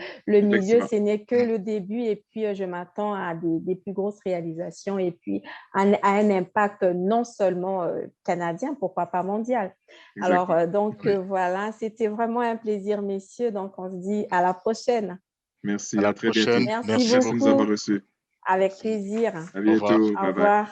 milieu, ce n'est que le début. Et puis, je m'attends à des plus grosses réalisations et puis à un impact non seulement canadien, pourquoi pas mondial. Exactement. Alors, donc, voilà, c'était vraiment un plaisir, messieurs. Donc, on se dit à la prochaine. Merci, à très bientôt. Merci beaucoup. Merci de nous avoir reçus. Avec plaisir. À bientôt. Au revoir.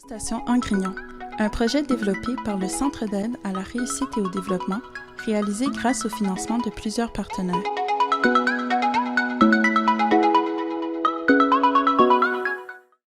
Station Angrignon, un projet développé par le Centre d'aide à la réussite et au développement, réalisé grâce au financement de plusieurs partenaires.